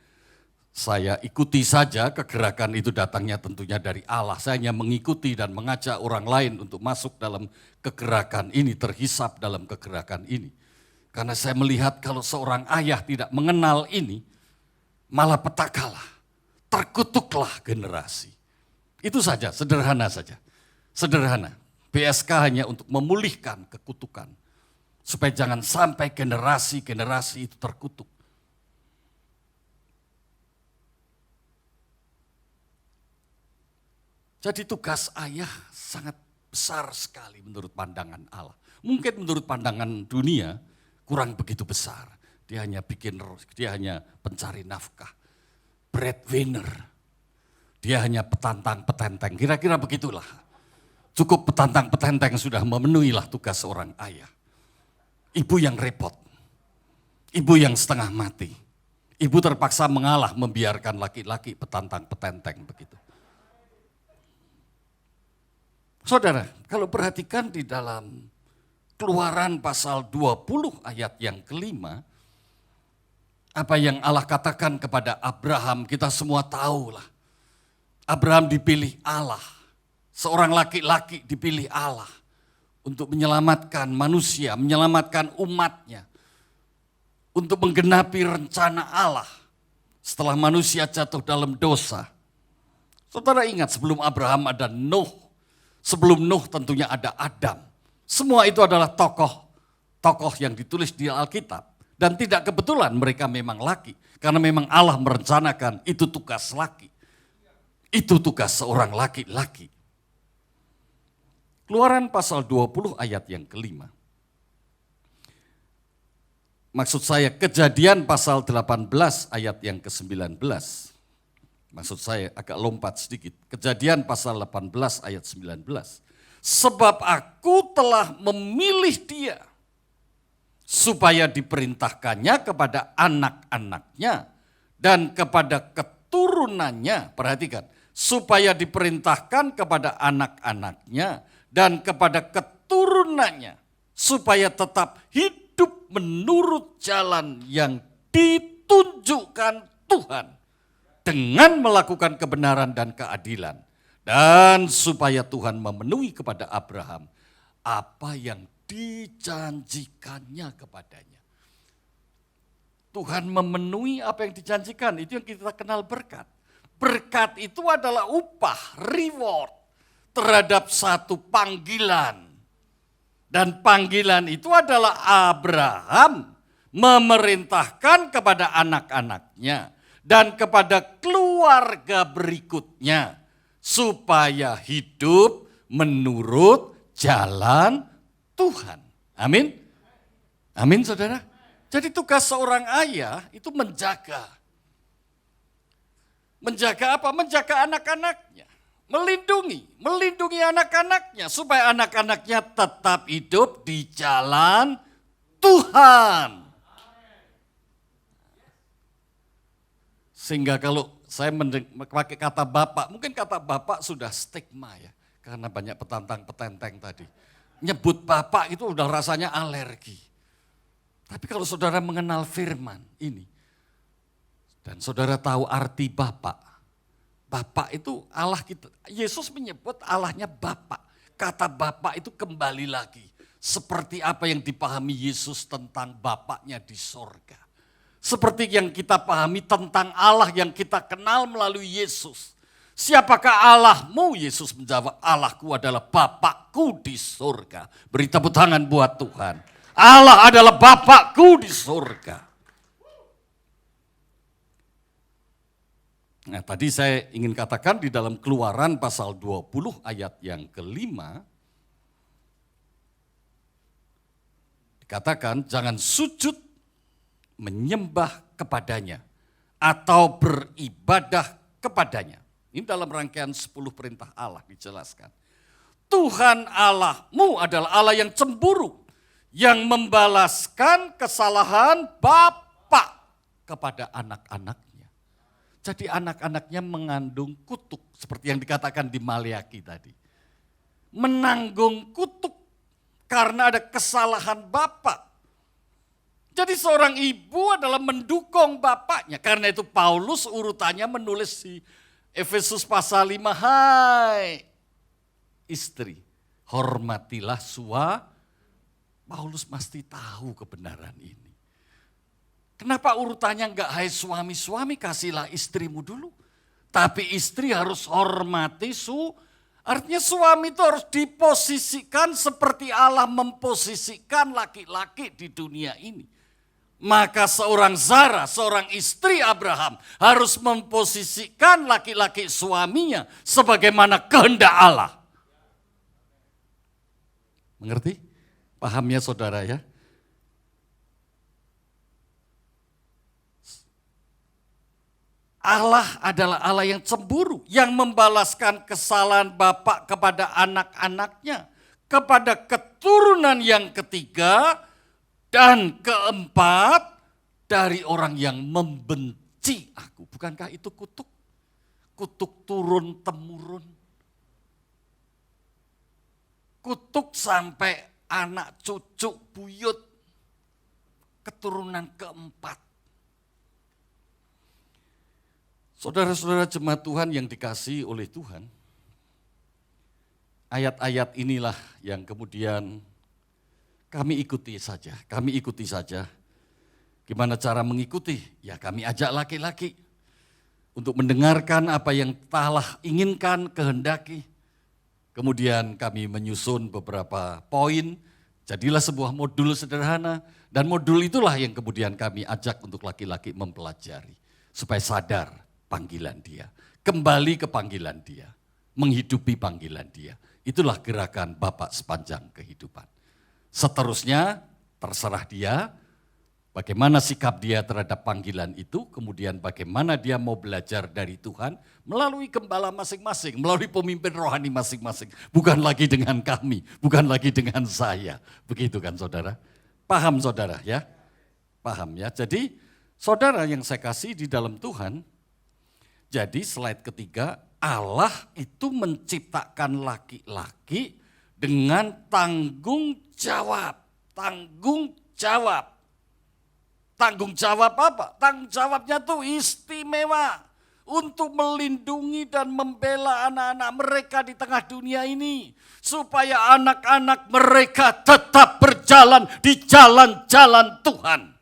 F: saya ikuti saja, kegerakan itu datangnya tentunya dari Allah. Saya hanya mengikuti dan mengajak orang lain untuk masuk dalam kegerakan ini, terhisap dalam kegerakan ini. Karena saya melihat kalau seorang ayah tidak mengenal ini, malah petakalah, terkutuklah generasi. Itu saja, sederhana saja. Sederhana. BSK hanya untuk memulihkan kekutukan. Supaya jangan sampai generasi-generasi itu terkutuk. Jadi tugas ayah sangat besar sekali menurut pandangan Allah. Mungkin menurut pandangan dunia kurang begitu besar. Dia hanya pencari nafkah. Breadwinner. Dia hanya petantang-petenteng. Kira-kira begitulah. Cukup petantang-petenteng sudah memenuhilah tugas seorang ayah. Ibu yang repot. Ibu yang setengah mati. Ibu terpaksa mengalah membiarkan laki-laki petantang-petenteng begitu. Saudara, kalau perhatikan di dalam Keluaran pasal 20 ayat yang ke-5, Apa yang Allah katakan kepada Abraham, kita semua tahulah. Abraham dipilih Allah, seorang laki-laki dipilih Allah untuk menyelamatkan manusia, menyelamatkan umatnya, untuk menggenapi rencana Allah setelah manusia jatuh dalam dosa. Saudara ingat sebelum Abraham ada Nuh, sebelum Nuh tentunya ada Adam. Semua itu adalah tokoh yang ditulis di Alkitab. Dan tidak kebetulan mereka memang laki, karena memang Allah merencanakan itu tugas laki. Itu tugas seorang laki-laki. Keluaran pasal 20 ayat yang kelima. Maksud saya Kejadian pasal 18 ayat yang ke-19. Maksud saya agak lompat sedikit. Kejadian pasal 18 ayat 19. Sebab aku telah memilih dia supaya diperintahkannya kepada anak-anaknya dan kepada keturunannya. Perhatikan, supaya diperintahkan kepada anak-anaknya dan kepada keturunannya, supaya tetap hidup menurut jalan yang ditunjukkan Tuhan dengan melakukan kebenaran dan keadilan, dan supaya Tuhan memenuhi kepada Abraham apa yang dijanjikannya kepadanya. Tuhan memenuhi apa yang dijanjikan, itu yang kita kenal berkat. Berkat itu adalah upah, reward terhadap satu panggilan. Dan panggilan itu adalah Abraham memerintahkan kepada anak-anaknya dan kepada keluarga berikutnya supaya hidup menurut jalan Tuhan. Amin. Amin saudara. Jadi tugas seorang ayah itu menjaga. Menjaga apa? Menjaga anak-anaknya. Melindungi anak-anaknya supaya anak-anaknya tetap hidup di jalan Tuhan. Sehingga kalau saya pakai kata bapak, mungkin kata bapak sudah stigma ya. Karena banyak petantang-petenteng tadi. Nyebut bapak itu udah rasanya alergi. Tapi kalau saudara mengenal firman ini, dan saudara tahu arti bapak. Bapak itu Allah kita. Yesus menyebut Allahnya bapak. Kata bapak itu kembali lagi. Seperti apa yang dipahami Yesus tentang bapaknya di sorga. Seperti yang kita pahami tentang Allah yang kita kenal melalui Yesus. Siapakah Allahmu? Yesus menjawab, Allahku adalah Bapakku di surga. Beri tepuk tangan buat Tuhan. Allah adalah Bapakku di surga. Nah tadi saya ingin katakan di dalam Keluaran pasal 20 ayat yang kelima. Dikatakan jangan sujud menyembah kepadanya atau beribadah kepadanya. Ini dalam rangkaian 10 perintah Allah dijelaskan. Tuhan Allahmu adalah Allah yang cemburu, yang membalaskan kesalahan Bapa kepada anak-anaknya. Jadi anak-anaknya mengandung kutuk, seperti yang dikatakan di Maliaki tadi. Menanggung kutuk karena ada kesalahan Bapa. Jadi seorang ibu adalah mendukung bapaknya. Karena itu Paulus urutannya menulis di Efesus pasal 5, hai istri, hormatilah Paulus mesti tahu kebenaran ini. Kenapa urutannya enggak hai suami-suami, kasihlah istrimu dulu. Tapi istri harus hormati artinya suami itu harus diposisikan seperti Allah memposisikan laki-laki di dunia ini. Maka seorang Zara, seorang istri Abraham harus memposisikan laki-laki suaminya sebagaimana kehendak Allah. Mengerti? Pahamnya saudara ya? Allah adalah Allah yang cemburu, yang membalaskan kesalahan bapak kepada anak-anaknya, kepada keturunan yang ketiga, dan keempat, dari orang yang membenci aku. Bukankah itu kutuk? Kutuk turun-temurun. Kutuk sampai anak cucu buyut. Keturunan keempat. Saudara-saudara jemaat Tuhan yang dikasihi oleh Tuhan, ayat-ayat inilah yang kemudian kami ikuti saja. Gimana cara mengikuti? Ya kami ajak laki-laki untuk mendengarkan apa yang Allah inginkan, kehendaki. Kemudian kami menyusun beberapa poin, jadilah sebuah modul sederhana. Dan modul itulah yang kemudian kami ajak untuk laki-laki mempelajari. Supaya sadar panggilan dia, kembali ke panggilan dia, menghidupi panggilan dia. Itulah gerakan Bapak sepanjang kehidupan. Seterusnya terserah dia, bagaimana sikap dia terhadap panggilan itu, kemudian bagaimana dia mau belajar dari Tuhan melalui gembala masing-masing, melalui pemimpin rohani masing-masing. Bukan lagi dengan kami, bukan lagi dengan saya. Begitu kan saudara? Paham saudara ya? Paham ya? Jadi saudara yang saya kasih di dalam Tuhan, jadi slide ketiga, Allah itu menciptakan laki-laki dengan tanggung jawab. Tanggung jawab. Tanggung jawab apa? Tanggung jawabnya tuh istimewa untuk melindungi dan membela anak-anak mereka di tengah dunia ini. Supaya anak-anak mereka tetap berjalan di jalan-jalan Tuhan.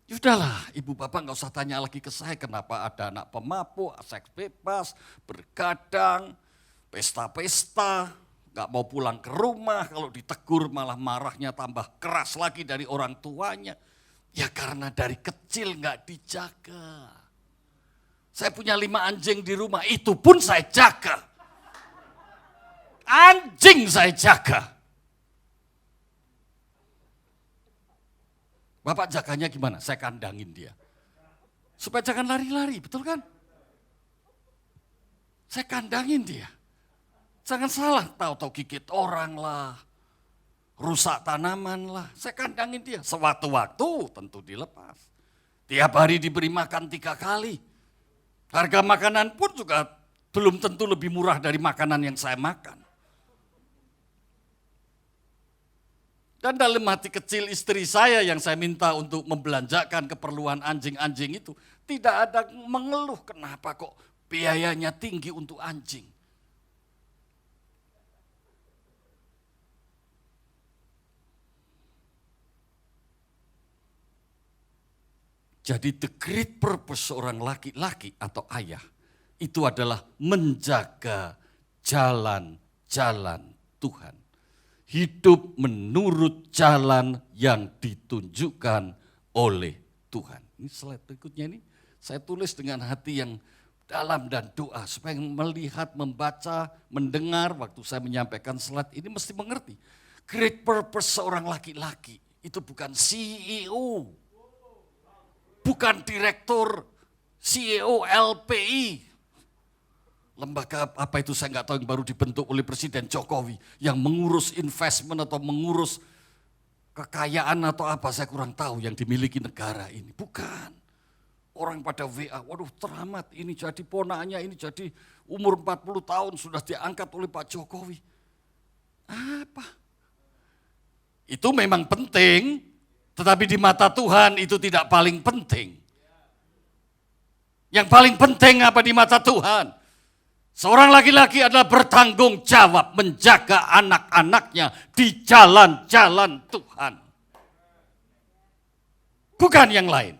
F: Yaudahlah, ibu bapak nggak usah tanya lagi ke saya kenapa ada anak pemabuk, seks bebas, bergadang, pesta-pesta, nggak mau pulang ke rumah, kalau ditegur malah marahnya tambah keras lagi dari orang tuanya. Ya karena dari kecil nggak dijaga. Saya punya 5 anjing di rumah, itu pun saya jaga. Anjing saya jaga. Bapak jaganya gimana? Saya kandangin dia. Supaya jangan lari-lari, betul kan? Saya kandangin dia. Jangan salah, tahu-tahu gigit orang lah. Rusak tanaman lah. Saya kandangin dia. Sewaktu-waktu tentu dilepas. Tiap hari diberi makan 3 kali. Harga makanan pun juga belum tentu lebih murah dari makanan yang saya makan. Dan dalam hati kecil istri saya yang saya minta untuk membelanjakan keperluan anjing-anjing itu, tidak ada mengeluh kenapa kok biayanya tinggi untuk anjing. Jadi the great purpose seorang laki-laki atau ayah itu adalah menjaga jalan-jalan Tuhan. Hidup menurut jalan yang ditunjukkan oleh Tuhan. Ini slide berikutnya ini, saya tulis dengan hati yang dalam dan doa supaya melihat, membaca, mendengar waktu saya menyampaikan slide ini mesti mengerti. Great purpose seorang laki-laki itu bukan CEO, bukan direktur CEO LPI. Lembaga apa itu saya nggak tahu yang baru dibentuk oleh Presiden Jokowi. Yang mengurus investment atau mengurus kekayaan atau apa saya kurang tahu yang dimiliki negara ini. Bukan. Orang pada WA, waduh teramat ini jadi ponaknya, ini jadi umur 40 tahun sudah diangkat oleh Pak Jokowi. Apa? Itu memang penting, tetapi di mata Tuhan itu tidak paling penting. Yang paling penting apa di mata Tuhan? Seorang laki-laki adalah bertanggung jawab menjaga anak-anaknya di jalan-jalan Tuhan. Bukan yang lain.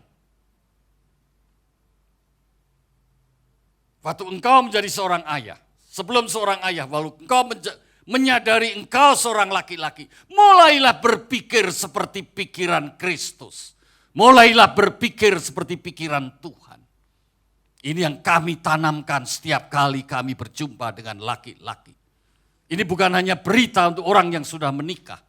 F: Waktu engkau menjadi seorang ayah, sebelum seorang ayah, walau engkau menyadari engkau seorang laki-laki, mulailah berpikir seperti pikiran Kristus. Mulailah berpikir seperti pikiran Tuhan. Ini yang kami tanamkan setiap kali kami berjumpa dengan laki-laki. Ini bukan hanya berita untuk orang yang sudah menikah.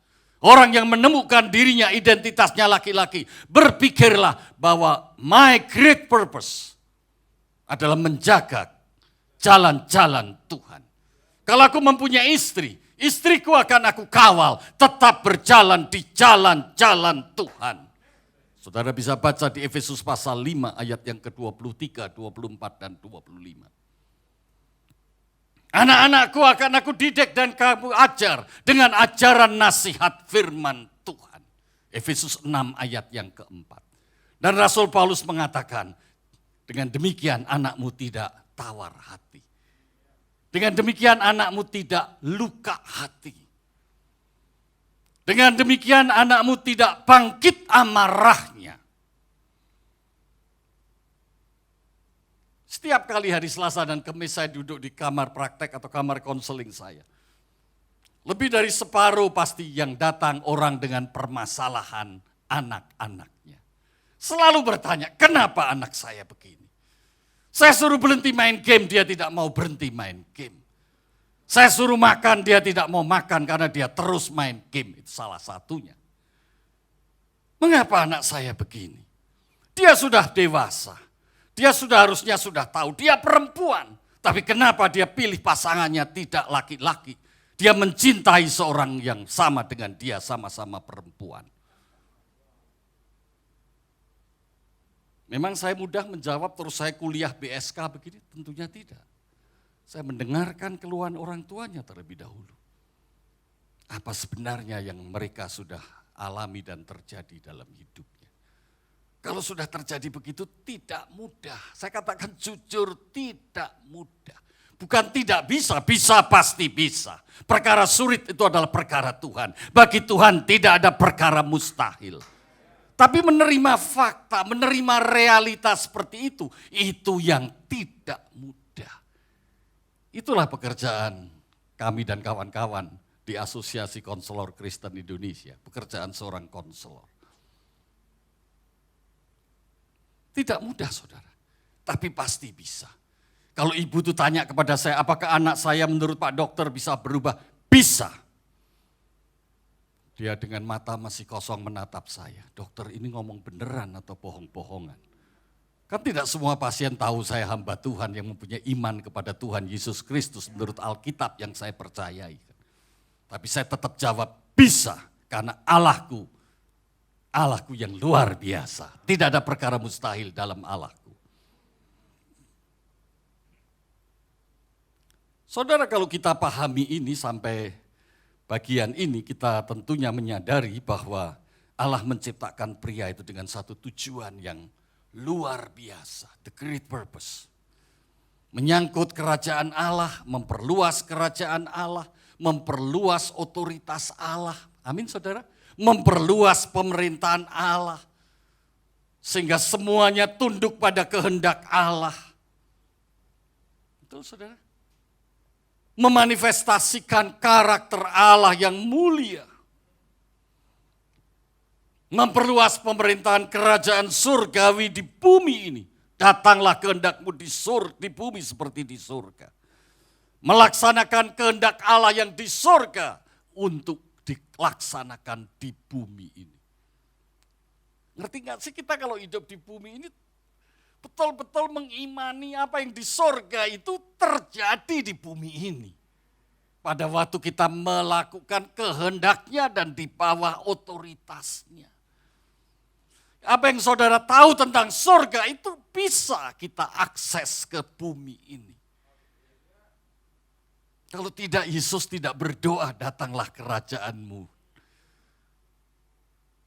F: Orang yang menemukan dirinya, identitasnya laki-laki. Berpikirlah bahwa my great purpose adalah menjaga jalan-jalan Tuhan. Kalau aku mempunyai istri, istriku akan aku kawal, tetap berjalan di jalan-jalan Tuhan. Saudara bisa baca di Efesus pasal 5 ayat yang ke-23, 24, dan 25. Anak-anakku akan aku didik dan kamu ajar dengan ajaran nasihat firman Tuhan. Efesus 6 ayat yang ke-4. Dan Rasul Paulus mengatakan, Dengan demikian anakmu tidak tawar hati. Dengan demikian anakmu tidak luka hati. Dengan demikian anakmu tidak bangkit amarahnya. Setiap kali hari Selasa dan Kamis saya duduk di kamar praktek atau kamar konseling saya. Lebih dari separuh pasti yang datang orang dengan permasalahan anak-anaknya. Selalu bertanya, kenapa anak saya begini? Saya suruh berhenti main game, dia tidak mau berhenti main game. Saya suruh makan, dia tidak mau makan karena dia terus main game. Itu salah satunya. Mengapa anak saya begini? Dia sudah dewasa. Dia harusnya sudah tahu, dia perempuan. Tapi kenapa dia pilih pasangannya tidak laki-laki? Dia mencintai seorang yang sama dengan dia, sama-sama perempuan. Memang saya mudah menjawab terus saya kuliah BSK begini? Tentunya tidak. Saya mendengarkan keluhan orang tuanya terlebih dahulu. Apa sebenarnya yang mereka sudah alami dan terjadi dalam hidupnya. Kalau sudah terjadi begitu tidak mudah. Saya katakan jujur tidak mudah. Bukan tidak bisa, bisa pasti bisa. Perkara sulit itu adalah perkara Tuhan. Bagi Tuhan tidak ada perkara mustahil. Tapi menerima fakta, menerima realitas seperti itu yang tidak mudah. Itulah pekerjaan kami dan kawan-kawan di Asosiasi Konselor Kristen Indonesia. Pekerjaan seorang konselor. Tidak mudah saudara, tapi pasti bisa. Kalau ibu itu tanya kepada saya, apakah anak saya menurut Pak Dokter bisa berubah? Bisa. Dia dengan mata masih kosong menatap saya. Dokter ini ngomong beneran atau bohong-bohongan? Kan tidak semua pasien tahu saya hamba Tuhan yang mempunyai iman kepada Tuhan Yesus Kristus menurut Alkitab yang saya percayai. Tapi saya tetap jawab bisa karena Allahku yang luar biasa. Tidak ada perkara mustahil dalam Allahku. Saudara, kalau kita pahami ini sampai bagian ini, kita tentunya menyadari bahwa Allah menciptakan pria itu dengan satu tujuan yang luar biasa, the great purpose. Menyangkut kerajaan Allah, memperluas kerajaan Allah, memperluas otoritas Allah. Amin saudara. Memperluas pemerintahan Allah. Sehingga semuanya tunduk pada kehendak Allah. Betul saudara. Memanifestasikan karakter Allah yang mulia. Memperluas pemerintahan kerajaan surgawi di bumi ini. Datanglah kehendakmu di bumi seperti di surga. Melaksanakan kehendak Allah yang di surga untuk dilaksanakan di bumi ini. Ngerti gak sih kita kalau hidup di bumi ini betul-betul mengimani apa yang di surga itu terjadi di bumi ini. Pada waktu kita melakukan kehendaknya dan di bawah otoritasnya. Apa yang saudara tahu tentang surga itu bisa kita akses ke bumi ini. Kalau tidak, Yesus tidak berdoa, datanglah kerajaanmu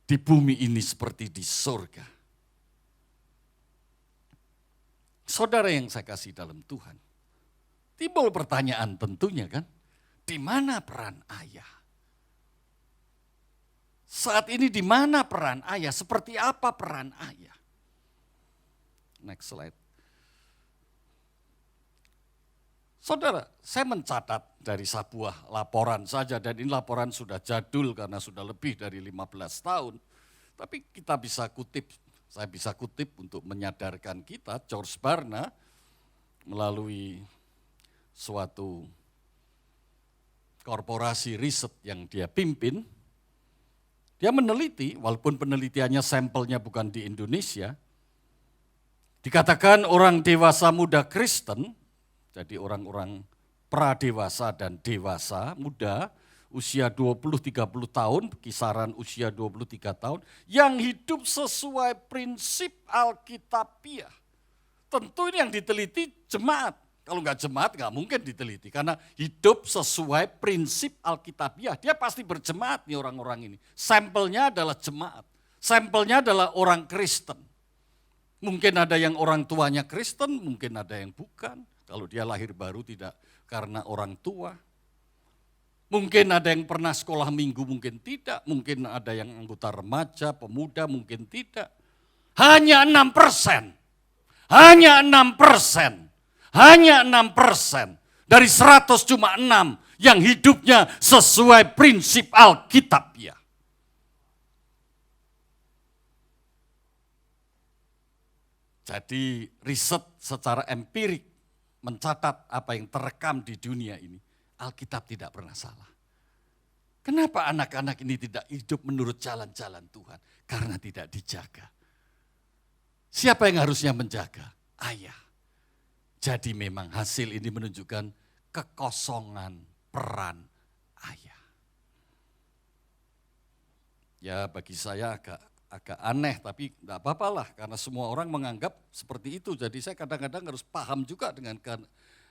F: di bumi ini seperti di surga. Saudara yang saya kasih dalam Tuhan, timbul pertanyaan tentunya kan, di mana peran ayah? Saat ini di mana peran ayah? Seperti apa peran ayah? Next slide. Saudara, saya mencatat dari sebuah laporan saja, dan ini laporan sudah jadul karena sudah lebih dari 15 tahun. Tapi kita bisa kutip, saya bisa kutip untuk menyadarkan kita, George Barna melalui suatu korporasi riset yang dia pimpin, dia meneliti, walaupun penelitiannya sampelnya bukan di Indonesia, dikatakan orang dewasa muda Kristen, jadi orang-orang pradewasa dan dewasa muda, usia 20-30 tahun, kisaran usia 23 tahun, yang hidup sesuai prinsip Alkitabiah. Tentu ini yang diteliti jemaat. Kalau nggak jemaat nggak mungkin diteliti, karena hidup sesuai prinsip Alkitabiah. Dia pasti berjemaat nih orang-orang ini. Sampelnya adalah jemaat, sampelnya adalah orang Kristen. Mungkin ada yang orang tuanya Kristen, mungkin ada yang bukan. Kalau dia lahir baru tidak karena orang tua. Mungkin ada yang pernah sekolah minggu, mungkin tidak. Mungkin ada yang anggota remaja, pemuda, mungkin tidak. Hanya 6%. Hanya 6%. Hanya 6%. Dari 100 cuma 6 yang hidupnya sesuai prinsip Alkitab ya. Jadi riset secara empirik mencatat apa yang terekam di dunia ini. Alkitab tidak pernah salah. Kenapa anak-anak ini tidak hidup menurut jalan-jalan Tuhan? Karena tidak dijaga. Siapa yang harusnya menjaga? Ayah. Jadi memang hasil ini menunjukkan kekosongan peran ayah. Ya bagi saya agak aneh, tapi tidak apa-apa lah. Karena semua orang menganggap seperti itu. Jadi saya kadang-kadang harus paham juga dengan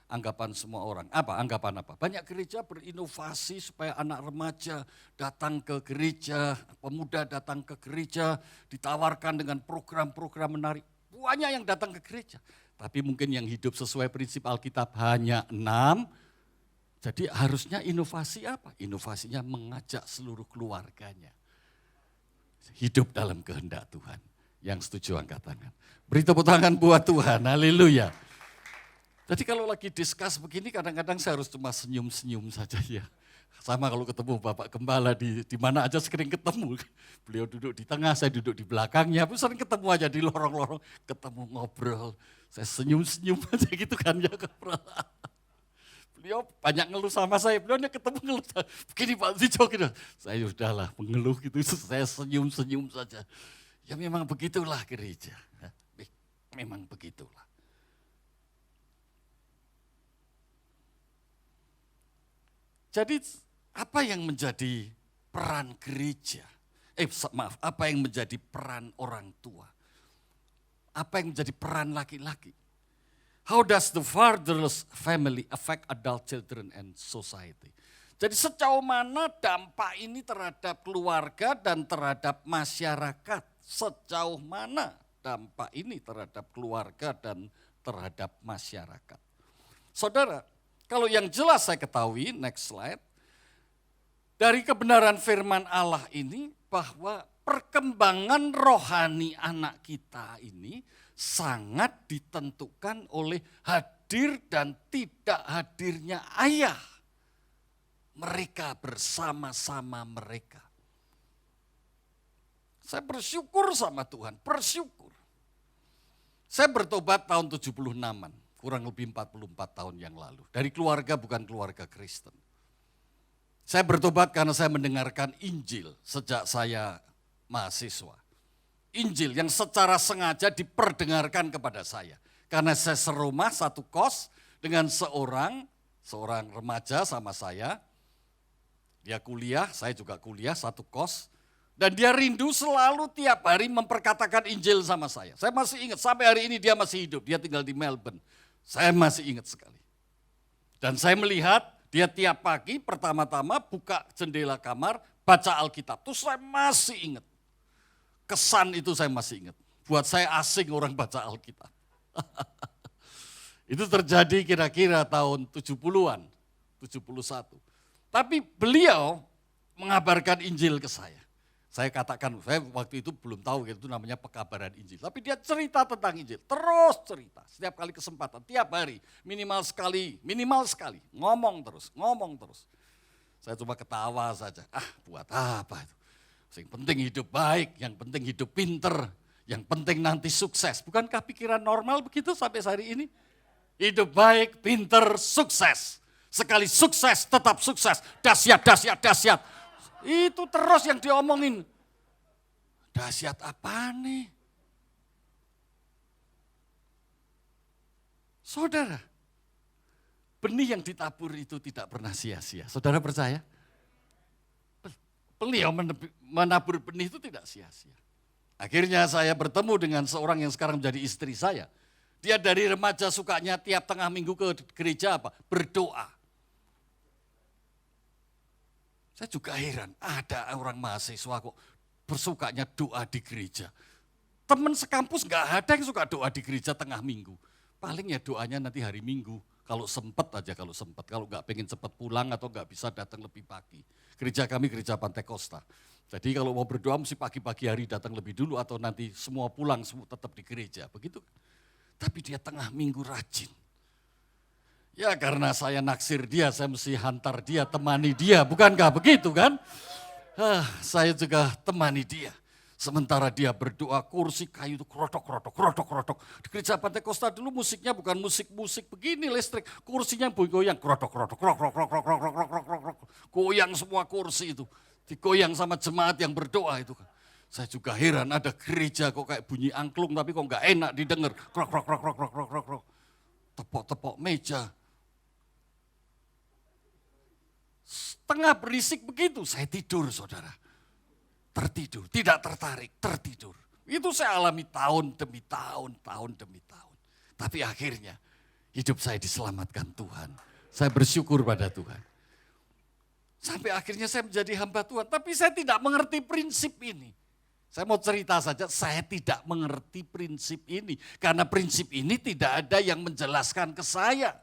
F: anggapan semua orang. Anggapan apa? Banyak gereja berinovasi supaya anak remaja datang ke gereja, pemuda datang ke gereja, ditawarkan dengan program-program menarik. Banyak yang datang ke gereja. Tapi mungkin yang hidup sesuai prinsip Alkitab hanya 6. Jadi harusnya inovasi apa? Inovasinya mengajak seluruh keluarganya. Hidup dalam kehendak Tuhan. Yang setuju angkat tangan. Beri tepuk tangan buat Tuhan, haleluya. Jadi kalau lagi diskus begini kadang-kadang saya harus cuma senyum-senyum saja ya. Sama kalau ketemu Bapak Gembala di mana aja sering ketemu. Beliau duduk di tengah, saya duduk di belakangnya. Sering ketemu aja di lorong-lorong, ketemu ngobrol. Saya senyum-senyum aja gitu kan ya. Beliau banyak ngeluh sama saya, beliau ketemu ngeluh. Begini Pak Zico gitu. Saya udahlah mengeluh gitu, saya senyum-senyum saja. Ya memang begitulah gereja. Memang begitulah. Jadi apa yang menjadi peran gereja? Apa yang menjadi peran orang tua? Apa yang menjadi peran laki-laki? How does the fatherless family affect adult children and society? Jadi sejauh mana dampak ini terhadap keluarga dan terhadap masyarakat? Sejauh mana dampak ini terhadap keluarga dan terhadap masyarakat? Saudara, kalau yang jelas saya ketahui, next slide, dari kebenaran firman Allah ini bahwa perkembangan rohani anak kita ini sangat ditentukan oleh hadir dan tidak hadirnya ayah. Mereka bersama-sama mereka. Saya bersyukur sama Tuhan, bersyukur. Saya bertobat tahun 76-an. Kurang lebih 44 tahun yang lalu. Dari keluarga bukan keluarga Kristen. Saya bertobat karena saya mendengarkan Injil sejak saya mahasiswa. Injil yang secara sengaja diperdengarkan kepada saya. Karena saya serumah satu kos dengan seorang remaja sama saya. Dia kuliah, saya juga kuliah satu kos. Dan dia rindu selalu tiap hari memperkatakan Injil sama saya. Saya masih ingat, sampai hari ini dia masih hidup, dia tinggal di Melbourne. Saya masih ingat sekali. Dan saya melihat dia tiap pagi pertama-tama buka jendela kamar, baca Alkitab. Terus saya masih ingat. Kesan itu saya masih ingat. Buat saya asing orang baca Alkitab. Itu terjadi kira-kira tahun 70-an, 71. Tapi beliau mengabarkan Injil ke saya. Saya katakan, saya waktu itu belum tahu itu namanya pekabaran Injil. Tapi dia cerita tentang Injil, terus cerita. Setiap kali kesempatan, tiap hari, minimal sekali, ngomong terus. Saya cuma ketawa saja, buat apa itu. Yang penting hidup baik, yang penting hidup pinter, yang penting nanti sukses. Bukankah pikiran normal begitu sampai hari ini? Hidup baik, pinter, sukses. Sekali sukses, tetap sukses. Dahsyat. Itu terus yang diomongin. Dahsyat apa nih? Saudara, benih yang ditabur itu tidak pernah sia-sia. Saudara percaya? Beliau menabur benih itu tidak sia-sia. Akhirnya saya bertemu dengan seorang yang sekarang menjadi istri saya. Dia dari remaja sukanya tiap tengah minggu ke gereja apa? Berdoa. Saya juga heran, ada orang mahasiswa kok bersukanya doa di gereja. Teman sekampus nggak ada yang suka doa di gereja tengah minggu. Paling ya doanya nanti hari Minggu. Kalau sempet aja, kalau nggak pengen cepat pulang atau nggak bisa datang lebih pagi. Gereja kami gereja Pantai Costa. Jadi kalau mau berdoa mesti pagi-pagi hari datang lebih dulu atau nanti semua pulang semua tetap di gereja, begitu. Tapi dia tengah minggu rajin. Ya karena saya naksir dia, saya mesti hantar dia, temani dia, bukankah begitu kan? Saya juga temani dia. Sementara dia berdoa, kursi kayu itu kerotok. Di gereja Pantai Costa dulu musiknya bukan musik begini listrik, kursinya goyang, kerotok. Goyang semua kursi itu, digoyang sama jemaat yang berdoa itu kan. Saya juga heran ada gereja kok kayak bunyi angklung tapi kok nggak enak didengar. Krok. Tepok meja. Setengah berisik begitu, saya tidur saudara. Tertidur, tidak tertarik, tertidur. Itu saya alami tahun demi tahun. Tapi akhirnya hidup saya diselamatkan Tuhan. Saya bersyukur pada Tuhan. Sampai akhirnya saya menjadi hamba Tuhan. Tapi saya tidak mengerti prinsip ini. Saya mau cerita saja, saya tidak mengerti prinsip ini. Karena prinsip ini tidak ada yang menjelaskan ke saya.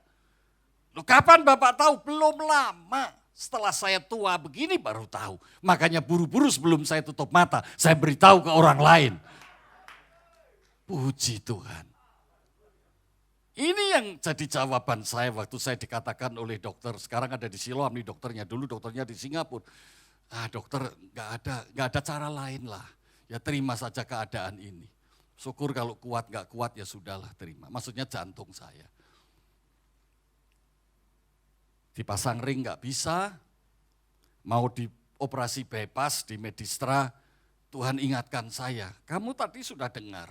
F: Loh, kapan Bapak tahu? Belum lama. Setelah saya tua begini baru tahu. Makanya buru-buru sebelum saya tutup mata, saya beritahu ke orang lain. Puji Tuhan. Ini yang jadi jawaban saya waktu saya dikatakan oleh dokter. Sekarang ada di Siloam nih dokternya. Dulu dokternya di Singapura. Dokter nggak ada cara lain lah. Ya terima saja keadaan ini. Syukur kalau kuat nggak kuat ya sudahlah terima. Maksudnya jantung saya. Dipasang ring nggak bisa, mau dioperasi bypass di Medistra, Tuhan ingatkan saya, kamu tadi sudah dengar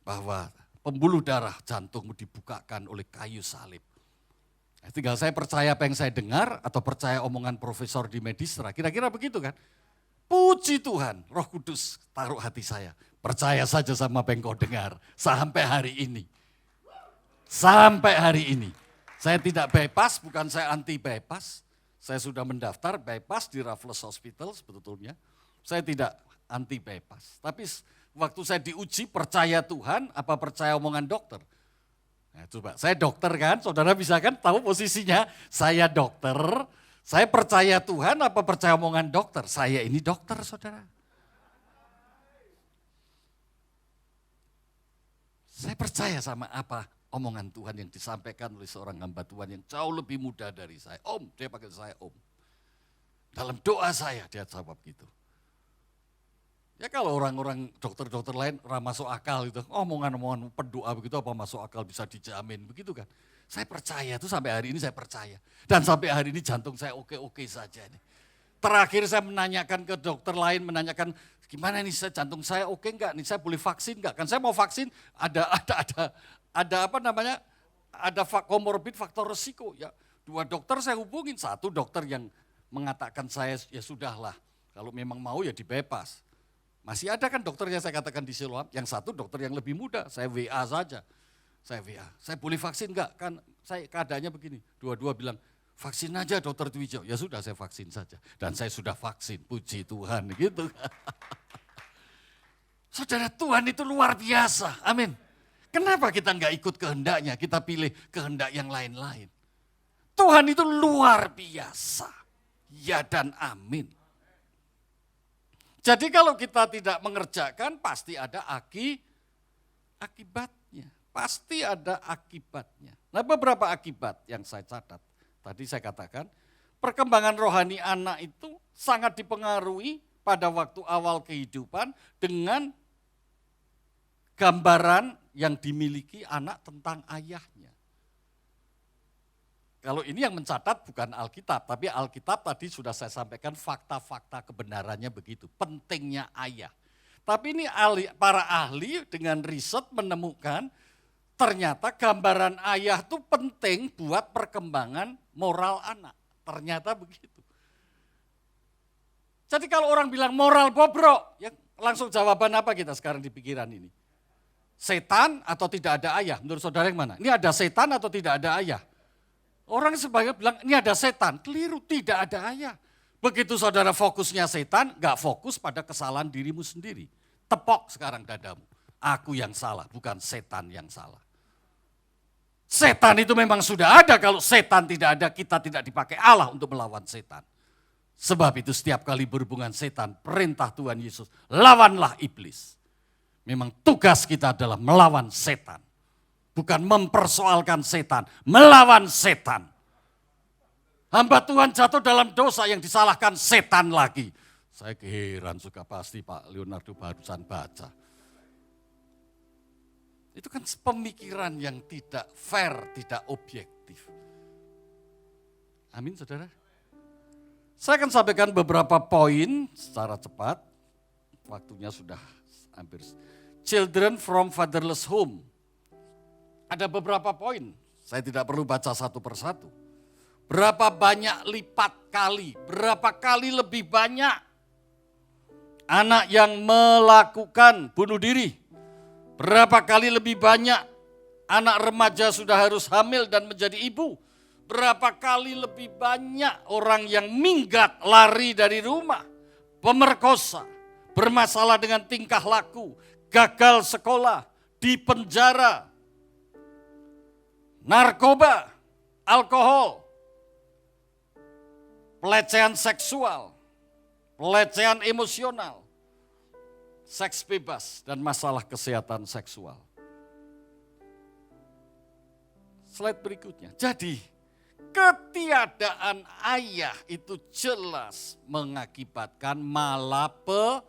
F: bahwa pembuluh darah jantungmu dibukakan oleh kayu salib. Tinggal saya percaya apa yang saya dengar atau percaya omongan profesor di Medistra, kira-kira begitu kan? Puji Tuhan, Roh Kudus taruh hati saya, percaya saja sama apa yang kau dengar sampai hari ini. Sampai hari ini. Saya tidak bypass, bukan saya anti bypass. Saya sudah mendaftar bypass di Raffles Hospital sebetulnya. Saya tidak anti bypass. Tapi waktu saya diuji percaya Tuhan, apa percaya omongan dokter? Nah, coba, saya dokter kan, saudara bisa kan tahu posisinya. Saya dokter, saya percaya Tuhan, apa percaya omongan dokter? Saya ini dokter saudara. Saya percaya sama apa omongan Tuhan yang disampaikan oleh seorang hamba Tuhan yang jauh lebih muda dari saya. Om, dia pakai saya om. Dalam doa saya dia jawab gitu. Ya kalau orang-orang dokter-dokter lain masuk akal gitu. Omongan-omongan pendoa begitu apa masuk akal bisa dijamin begitu kan. Saya percaya itu sampai hari ini saya percaya. Dan sampai hari ini jantung saya oke-oke saja nih. Terakhir saya menanyakan ke dokter lain, menanyakan gimana nih jantung saya oke enggak nih, saya boleh vaksin enggak? Kan saya mau vaksin ada apa namanya, ada komorbid faktor resiko. Ya, 2 dokter saya hubungin, 1 dokter yang mengatakan saya ya sudahlah, kalau memang mau ya dibebas. Masih ada kan dokter yang saya katakan di Siloam, yang 1 dokter yang lebih muda, saya WA saja. Saya boleh vaksin enggak? Kan saya keadaannya begini, dua-dua bilang, vaksin aja dokter Twijo. Ya sudah saya vaksin saja. Dan saya sudah vaksin, puji Tuhan gitu. Saudara, Tuhan itu luar biasa, amin. Kenapa kita enggak ikut kehendaknya, kita pilih kehendak yang lain-lain. Tuhan itu luar biasa, ya dan amin. Jadi kalau kita tidak mengerjakan pasti ada akibatnya. Pasti ada akibatnya. Nah, beberapa akibat yang saya catat. Tadi saya katakan, perkembangan rohani anak itu sangat dipengaruhi pada waktu awal kehidupan dengan gambaran yang dimiliki anak tentang ayahnya. Kalau ini yang mencatat bukan Alkitab, tapi Alkitab tadi sudah saya sampaikan fakta-fakta kebenarannya begitu, pentingnya ayah. Tapi ini para ahli dengan riset menemukan ternyata gambaran ayah itu penting buat perkembangan moral anak. Ternyata begitu. Jadi kalau orang bilang moral bobrok, ya langsung jawaban apa kita sekarang di pikiran ini? Setan atau tidak ada ayah? Menurut saudara yang mana? Ini ada setan atau tidak ada ayah? Orang sebagian bilang ini ada setan, keliru, tidak ada ayah. Begitu saudara fokusnya setan, gak fokus pada kesalahan dirimu sendiri. Tepok sekarang dadamu. Aku yang salah, bukan setan yang salah. Setan itu memang sudah ada, kalau setan tidak ada, kita tidak dipakai Allah untuk melawan setan. Sebab itu setiap kali berhubungan setan, perintah Tuhan Yesus, lawanlah iblis. Memang tugas kita adalah melawan setan. Bukan mempersoalkan setan, melawan setan. Hamba Tuhan jatuh dalam dosa yang disalahkan setan lagi. Saya keheran juga pasti Pak Leonardo barusan baca. Itu kan pemikiran yang tidak fair, tidak objektif. Amin saudara. Saya akan sampaikan beberapa poin secara cepat. Waktunya sudah hampir. Children from fatherless home. Ada beberapa poin. Saya tidak perlu baca satu persatu. Berapa banyak lipat kali, berapa kali lebih banyak anak yang melakukan bunuh diri. Berapa kali lebih banyak anak remaja sudah harus hamil dan menjadi ibu. Berapa kali lebih banyak orang yang minggat, lari dari rumah, pemerkosa, bermasalah dengan tingkah laku, gagal sekolah, di penjara, narkoba, alkohol, pelecehan seksual, pelecehan emosional, seks bebas, dan masalah kesehatan seksual. Slide berikutnya. Jadi, ketiadaan ayah itu jelas mengakibatkan malapetaka.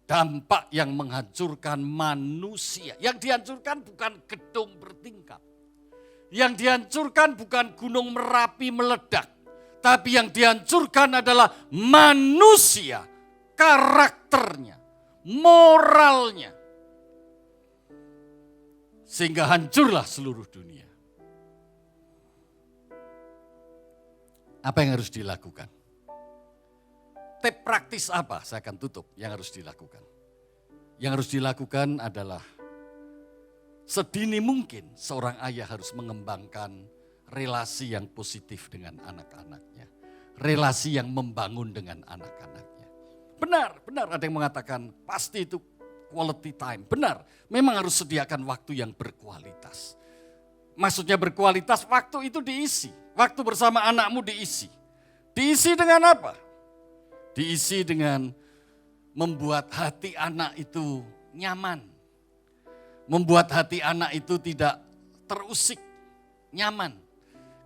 F: Dampak yang menghancurkan manusia. Yang dihancurkan bukan gedung bertingkat. Yang dihancurkan bukan gunung Merapi meledak. Tapi yang dihancurkan adalah manusia, karakternya, moralnya. Sehingga hancurlah seluruh dunia. Apa yang harus dilakukan? Tip praktis apa? Saya akan tutup yang harus dilakukan. Yang harus dilakukan adalah sedini mungkin seorang ayah harus mengembangkan relasi yang positif dengan anak-anaknya. Relasi yang membangun dengan anak-anaknya. Benar ada yang mengatakan pasti itu quality time. Benar, memang harus sediakan waktu yang berkualitas. Maksudnya berkualitas, waktu itu diisi. Waktu bersama anakmu diisi. Diisi dengan apa? Diisi dengan membuat hati anak itu nyaman. Membuat hati anak itu tidak terusik, nyaman.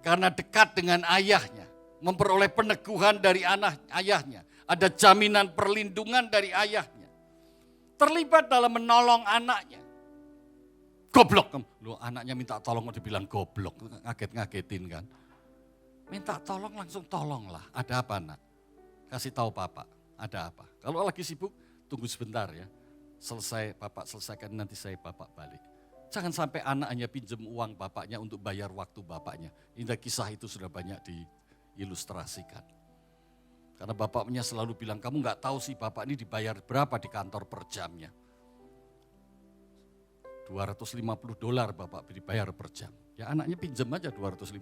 F: Karena dekat dengan ayahnya. Memperoleh peneguhan dari ayahnya. Ada jaminan perlindungan dari ayahnya. Terlibat dalam menolong anaknya. Goblok. Loh, anaknya minta tolong kok dibilang goblok. Ngaget-ngagetin kan. Minta tolong langsung tolonglah. Ada apa nak? Kasih tahu papa. Ada apa? Kalau lagi sibuk tunggu sebentar ya. Selesai bapak selesaikan nanti saya bapak balik. Jangan sampai anak hanya pinjam uang bapaknya untuk bayar waktu bapaknya. Indah kisah itu sudah banyak diilustrasikan. Karena bapaknya selalu bilang kamu gak tahu sih bapak ini dibayar berapa di kantor per jamnya. $250 bapak dibayar per jam. Ya anaknya pinjam aja $250,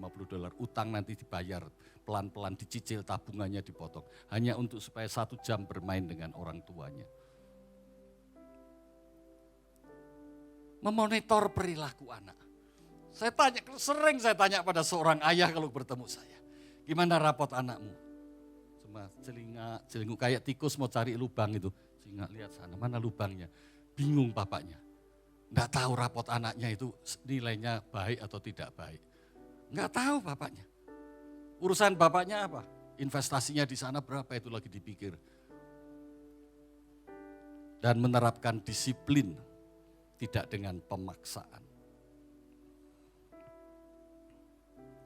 F: utang nanti dibayar, pelan-pelan dicicil, tabungannya dipotong. Hanya untuk supaya 1 jam bermain dengan orang tuanya. Memonitor perilaku anak. Sering saya tanya pada seorang ayah kalau bertemu saya. Gimana rapot anakmu? Cuma celinguk kayak tikus mau cari lubang itu. Sehingga lihat sana, mana lubangnya? Bingung bapaknya. Nggak tahu rapot anaknya itu nilainya baik atau tidak baik. Nggak tahu bapaknya. Urusan bapaknya apa? Investasinya di sana berapa itu lagi dipikir. Dan menerapkan disiplin, tidak dengan pemaksaan.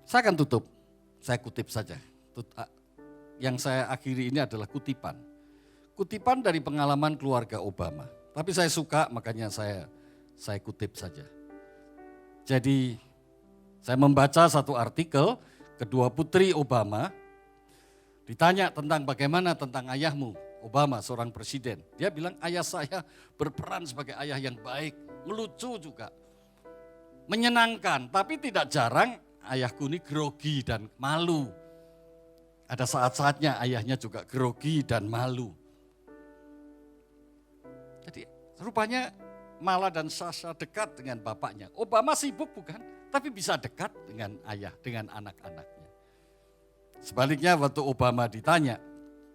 F: Saya akan tutup, saya kutip saja. Yang saya akhiri ini adalah kutipan. Kutipan dari pengalaman keluarga Obama. Tapi saya suka makanya saya kutip saja. Jadi saya membaca satu artikel, kedua putri Obama ditanya tentang bagaimana tentang ayahmu, Obama seorang presiden. Dia bilang ayah saya berperan sebagai ayah yang baik, melucu juga, menyenangkan. Tapi tidak jarang ayahku ini grogi dan malu. Ada saat-saatnya ayahnya juga grogi dan malu. Jadi rupanya Mala dan Sasha dekat dengan bapaknya. Obama sibuk bukan, tapi bisa dekat dengan ayah, dengan anak-anaknya. Sebaliknya waktu Obama ditanya,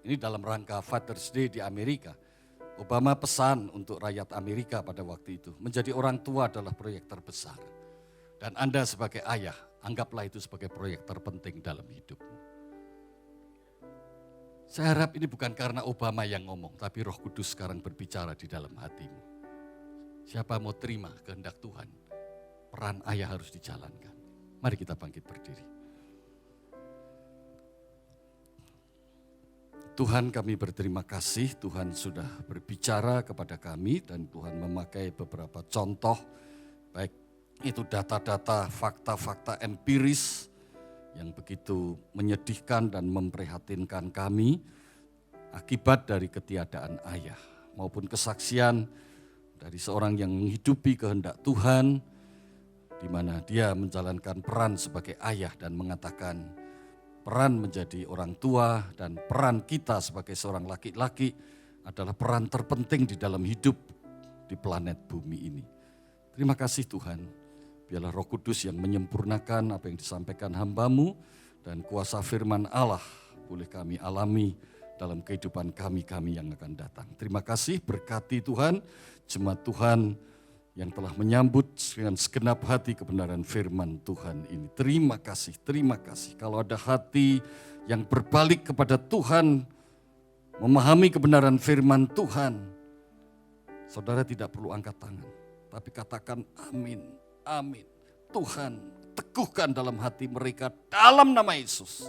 F: ini dalam rangka Father's Day di Amerika, Obama pesan untuk rakyat Amerika pada waktu itu, menjadi orang tua adalah proyek terbesar. Dan Anda sebagai ayah, anggaplah itu sebagai proyek terpenting dalam hidupmu. Saya harap ini bukan karena Obama yang ngomong, tapi Roh Kudus sekarang berbicara di dalam hatimu. Siapa mau terima kehendak Tuhan, peran ayah harus dijalankan. Mari kita bangkit berdiri. Tuhan, kami berterima kasih, Tuhan sudah berbicara kepada kami dan Tuhan memakai beberapa contoh, baik itu data-data, fakta-fakta empiris yang begitu menyedihkan dan memprihatinkan kami akibat dari ketiadaan ayah, maupun kesaksian dari seorang yang menghidupi kehendak Tuhan, di mana dia menjalankan peran sebagai ayah dan mengatakan peran menjadi orang tua dan peran kita sebagai seorang laki-laki adalah peran terpenting di dalam hidup di planet bumi ini. Terima kasih Tuhan, biarlah Roh Kudus yang menyempurnakan apa yang disampaikan hamba-Mu dan kuasa firman Allah boleh kami alami dalam kehidupan kami-kami yang akan datang. Terima kasih, berkati Tuhan, jemaat Tuhan yang telah menyambut dengan segenap hati kebenaran firman Tuhan ini. Terima kasih, terima kasih. Kalau ada hati yang berbalik kepada Tuhan, memahami kebenaran firman Tuhan, saudara tidak perlu angkat tangan, tapi katakan amin, amin. Tuhan, teguhkan dalam hati mereka dalam nama Yesus.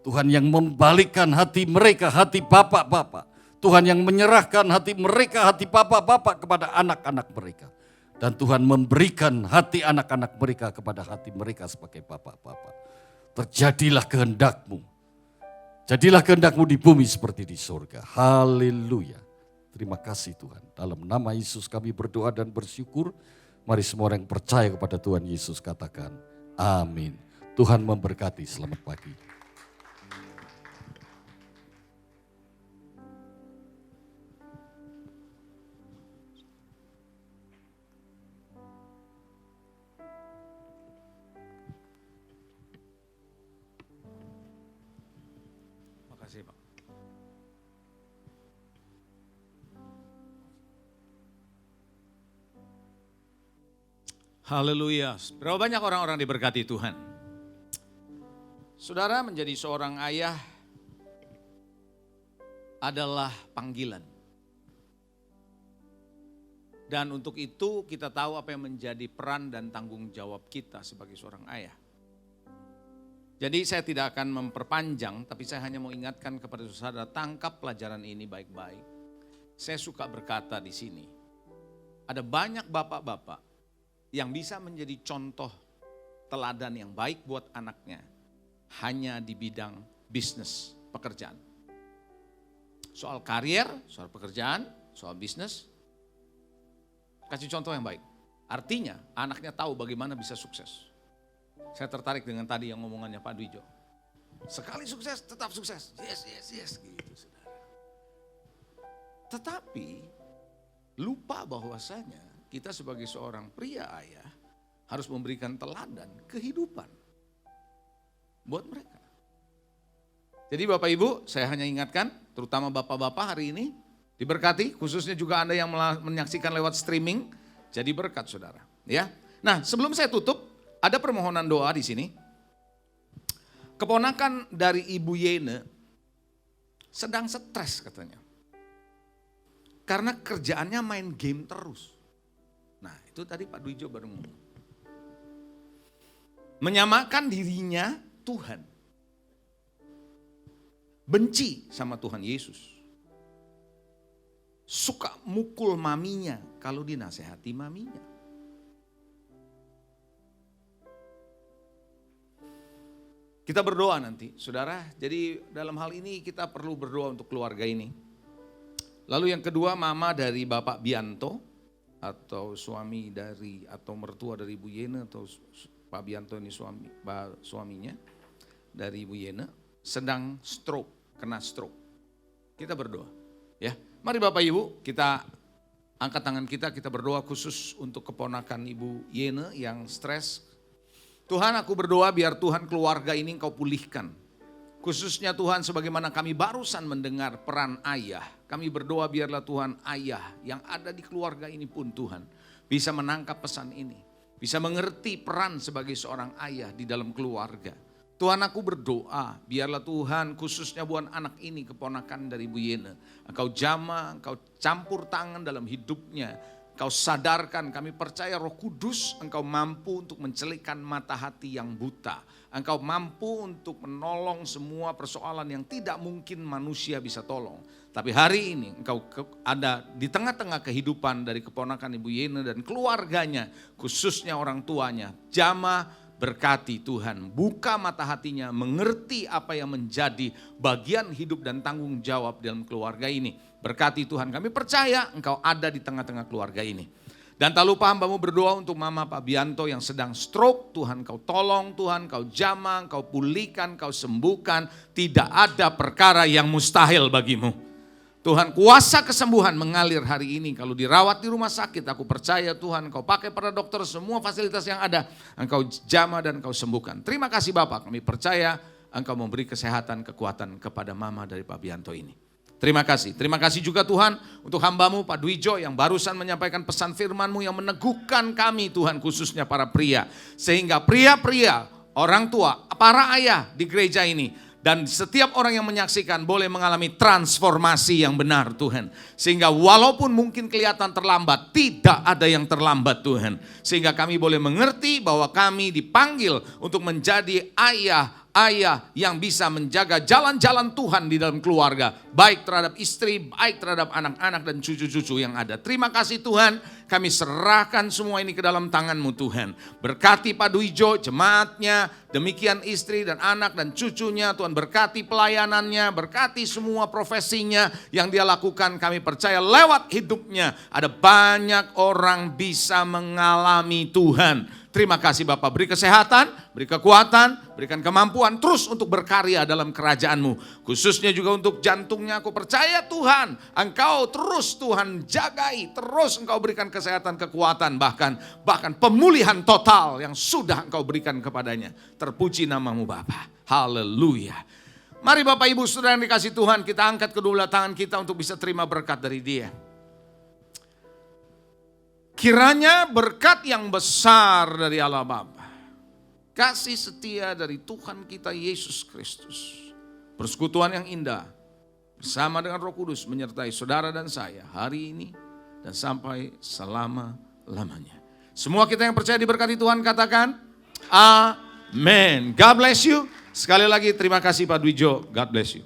F: Tuhan yang membalikkan hati mereka, hati bapak-bapak. Tuhan yang menyerahkan hati mereka, hati bapak-bapak kepada anak-anak mereka. Dan Tuhan memberikan hati anak-anak mereka kepada hati mereka sebagai bapak-bapak. Terjadilah kehendak-Mu. Jadilah kehendak-Mu di bumi seperti di surga. Haleluya. Terima kasih Tuhan. Dalam nama Yesus kami berdoa dan bersyukur. Mari semua orang yang percaya kepada Tuhan Yesus katakan amin. Tuhan memberkati. Selamat pagi.
E: Makasih Pak. Haleluya. Berapa banyak orang-orang diberkati Tuhan? Saudara, menjadi seorang ayah adalah panggilan. Dan untuk itu kita tahu apa yang menjadi peran dan tanggung jawab kita sebagai seorang ayah. Jadi saya tidak akan memperpanjang, tapi saya hanya mau ingatkan kepada saudara, tangkap pelajaran ini baik-baik. Saya suka berkata di sini, ada banyak bapak-bapak yang bisa menjadi contoh teladan yang baik buat anaknya hanya di bidang bisnis, pekerjaan. Soal karier, soal pekerjaan, soal bisnis, kasih contoh yang baik. Artinya anaknya tahu bagaimana bisa sukses. Saya tertarik dengan tadi yang ngomongannya Pak Dwijo. Sekali sukses, tetap sukses. Yes, yes, yes. Gitu, saudara. Tetapi lupa bahwasanya kita sebagai seorang pria ayah harus memberikan teladan kehidupan buat mereka. Jadi Bapak Ibu, saya hanya ingatkan, terutama bapak-bapak hari ini, diberkati, khususnya juga Anda yang menyaksikan lewat streaming, jadi berkat saudara. Ya. Nah, sebelum saya tutup, ada permohonan doa di sini. Keponakan dari Ibu Yene sedang stres katanya. Karena kerjaannya main game terus. Nah, itu tadi Pak Dwijo baru ngomong. Menyamakan dirinya Tuhan. Benci sama Tuhan Yesus. Suka mukul maminya kalau dinasehati maminya. Kita berdoa nanti, saudara. Jadi dalam hal ini kita perlu berdoa untuk keluarga ini. Lalu yang kedua, mama dari Bapak Bianto, atau suami dari, atau mertua dari Ibu Yene, atau Pak Bianto ini suaminya dari Ibu Yene, sedang stroke, kena stroke. Kita berdoa. Ya, mari Bapak Ibu, kita Angkat tangan kita berdoa khusus untuk keponakan Ibu Yene yang stres. Tuhan, aku berdoa biar Tuhan keluarga ini Engkau pulihkan. Khususnya Tuhan, sebagaimana kami barusan mendengar peran ayah. Kami berdoa biarlah Tuhan ayah yang ada di keluarga ini pun Tuhan bisa menangkap pesan ini. Bisa mengerti peran sebagai seorang ayah di dalam keluarga. Tuhan, aku berdoa biarlah Tuhan khususnya buat anak ini, keponakan dari Bu Yene. Engkau jamah, Engkau campur tangan dalam hidupnya. Engkau sadarkan, kami percaya Roh Kudus Engkau mampu untuk mencelikkan mata hati yang buta. Engkau mampu untuk menolong semua persoalan yang tidak mungkin manusia bisa tolong. Tapi hari ini Engkau ada di tengah-tengah kehidupan dari keponakan Ibu Yene dan keluarganya, khususnya orang tuanya. Jamah, berkati Tuhan, buka mata hatinya, mengerti apa yang menjadi bagian hidup dan tanggung jawab dalam keluarga ini. Berkati Tuhan, kami percaya Engkau ada di tengah-tengah keluarga ini. Dan tak lupa hamba-Mu berdoa untuk Mama Pak Bianto yang sedang stroke. Tuhan, Kau tolong, Tuhan, Kau jamah, Kau pulihkan, Kau sembuhkan. Tidak ada perkara yang mustahil bagimu. Tuhan, kuasa kesembuhan mengalir hari ini. Kalau dirawat di rumah sakit, aku percaya Tuhan, Kau pakai para dokter, semua fasilitas yang ada, Engkau jamah dan Kau sembuhkan. Terima kasih Bapak, kami percaya Engkau memberi kesehatan, kekuatan kepada Mama dari Pak Bianto ini. Terima kasih. Terima kasih juga Tuhan untuk hamba-Mu Pak Dwijo yang barusan menyampaikan pesan firman-Mu yang meneguhkan kami Tuhan, khususnya para pria. Sehingga pria-pria, orang tua, para ayah di gereja ini, dan setiap orang yang menyaksikan boleh mengalami transformasi yang benar Tuhan. Sehingga walaupun mungkin kelihatan terlambat, tidak ada yang terlambat Tuhan. Sehingga kami boleh mengerti bahwa kami dipanggil untuk menjadi ayah yang bisa menjaga jalan-jalan Tuhan di dalam keluarga. Baik terhadap istri, baik terhadap anak-anak dan cucu-cucu yang ada. Terima kasih Tuhan, kami serahkan semua ini ke dalam tangan-Mu Tuhan. Berkati Pak Dwijo, jemaatnya, demikian istri dan anak dan cucunya. Tuhan berkati pelayanannya, berkati semua profesinya yang dia lakukan. Kami percaya lewat hidupnya ada banyak orang bisa mengalami Tuhan. Terima kasih Bapak, beri kesehatan, beri kekuatan, berikan kemampuan terus untuk berkarya dalam kerajaan-Mu. Khususnya juga untuk jantungnya, aku percaya Tuhan, Engkau terus Tuhan jagai, terus Engkau berikan kesehatan, kekuatan, bahkan pemulihan total yang sudah Engkau berikan kepadanya. Terpuji nama-Mu Bapa. Haleluya. Mari Bapak Ibu Saudara yang dikasih Tuhan, kita angkat kedua belah tangan kita untuk bisa terima berkat dari Dia. Kiranya berkat yang besar dari Allah Bapa, kasih setia dari Tuhan kita Yesus Kristus, persekutuan yang indah bersama dengan Roh Kudus menyertai saudara dan saya hari ini dan sampai selama-lamanya. Semua kita yang percaya diberkati Tuhan katakan amin. God bless you. Sekali lagi terima kasih Pak Dwijo. God bless you.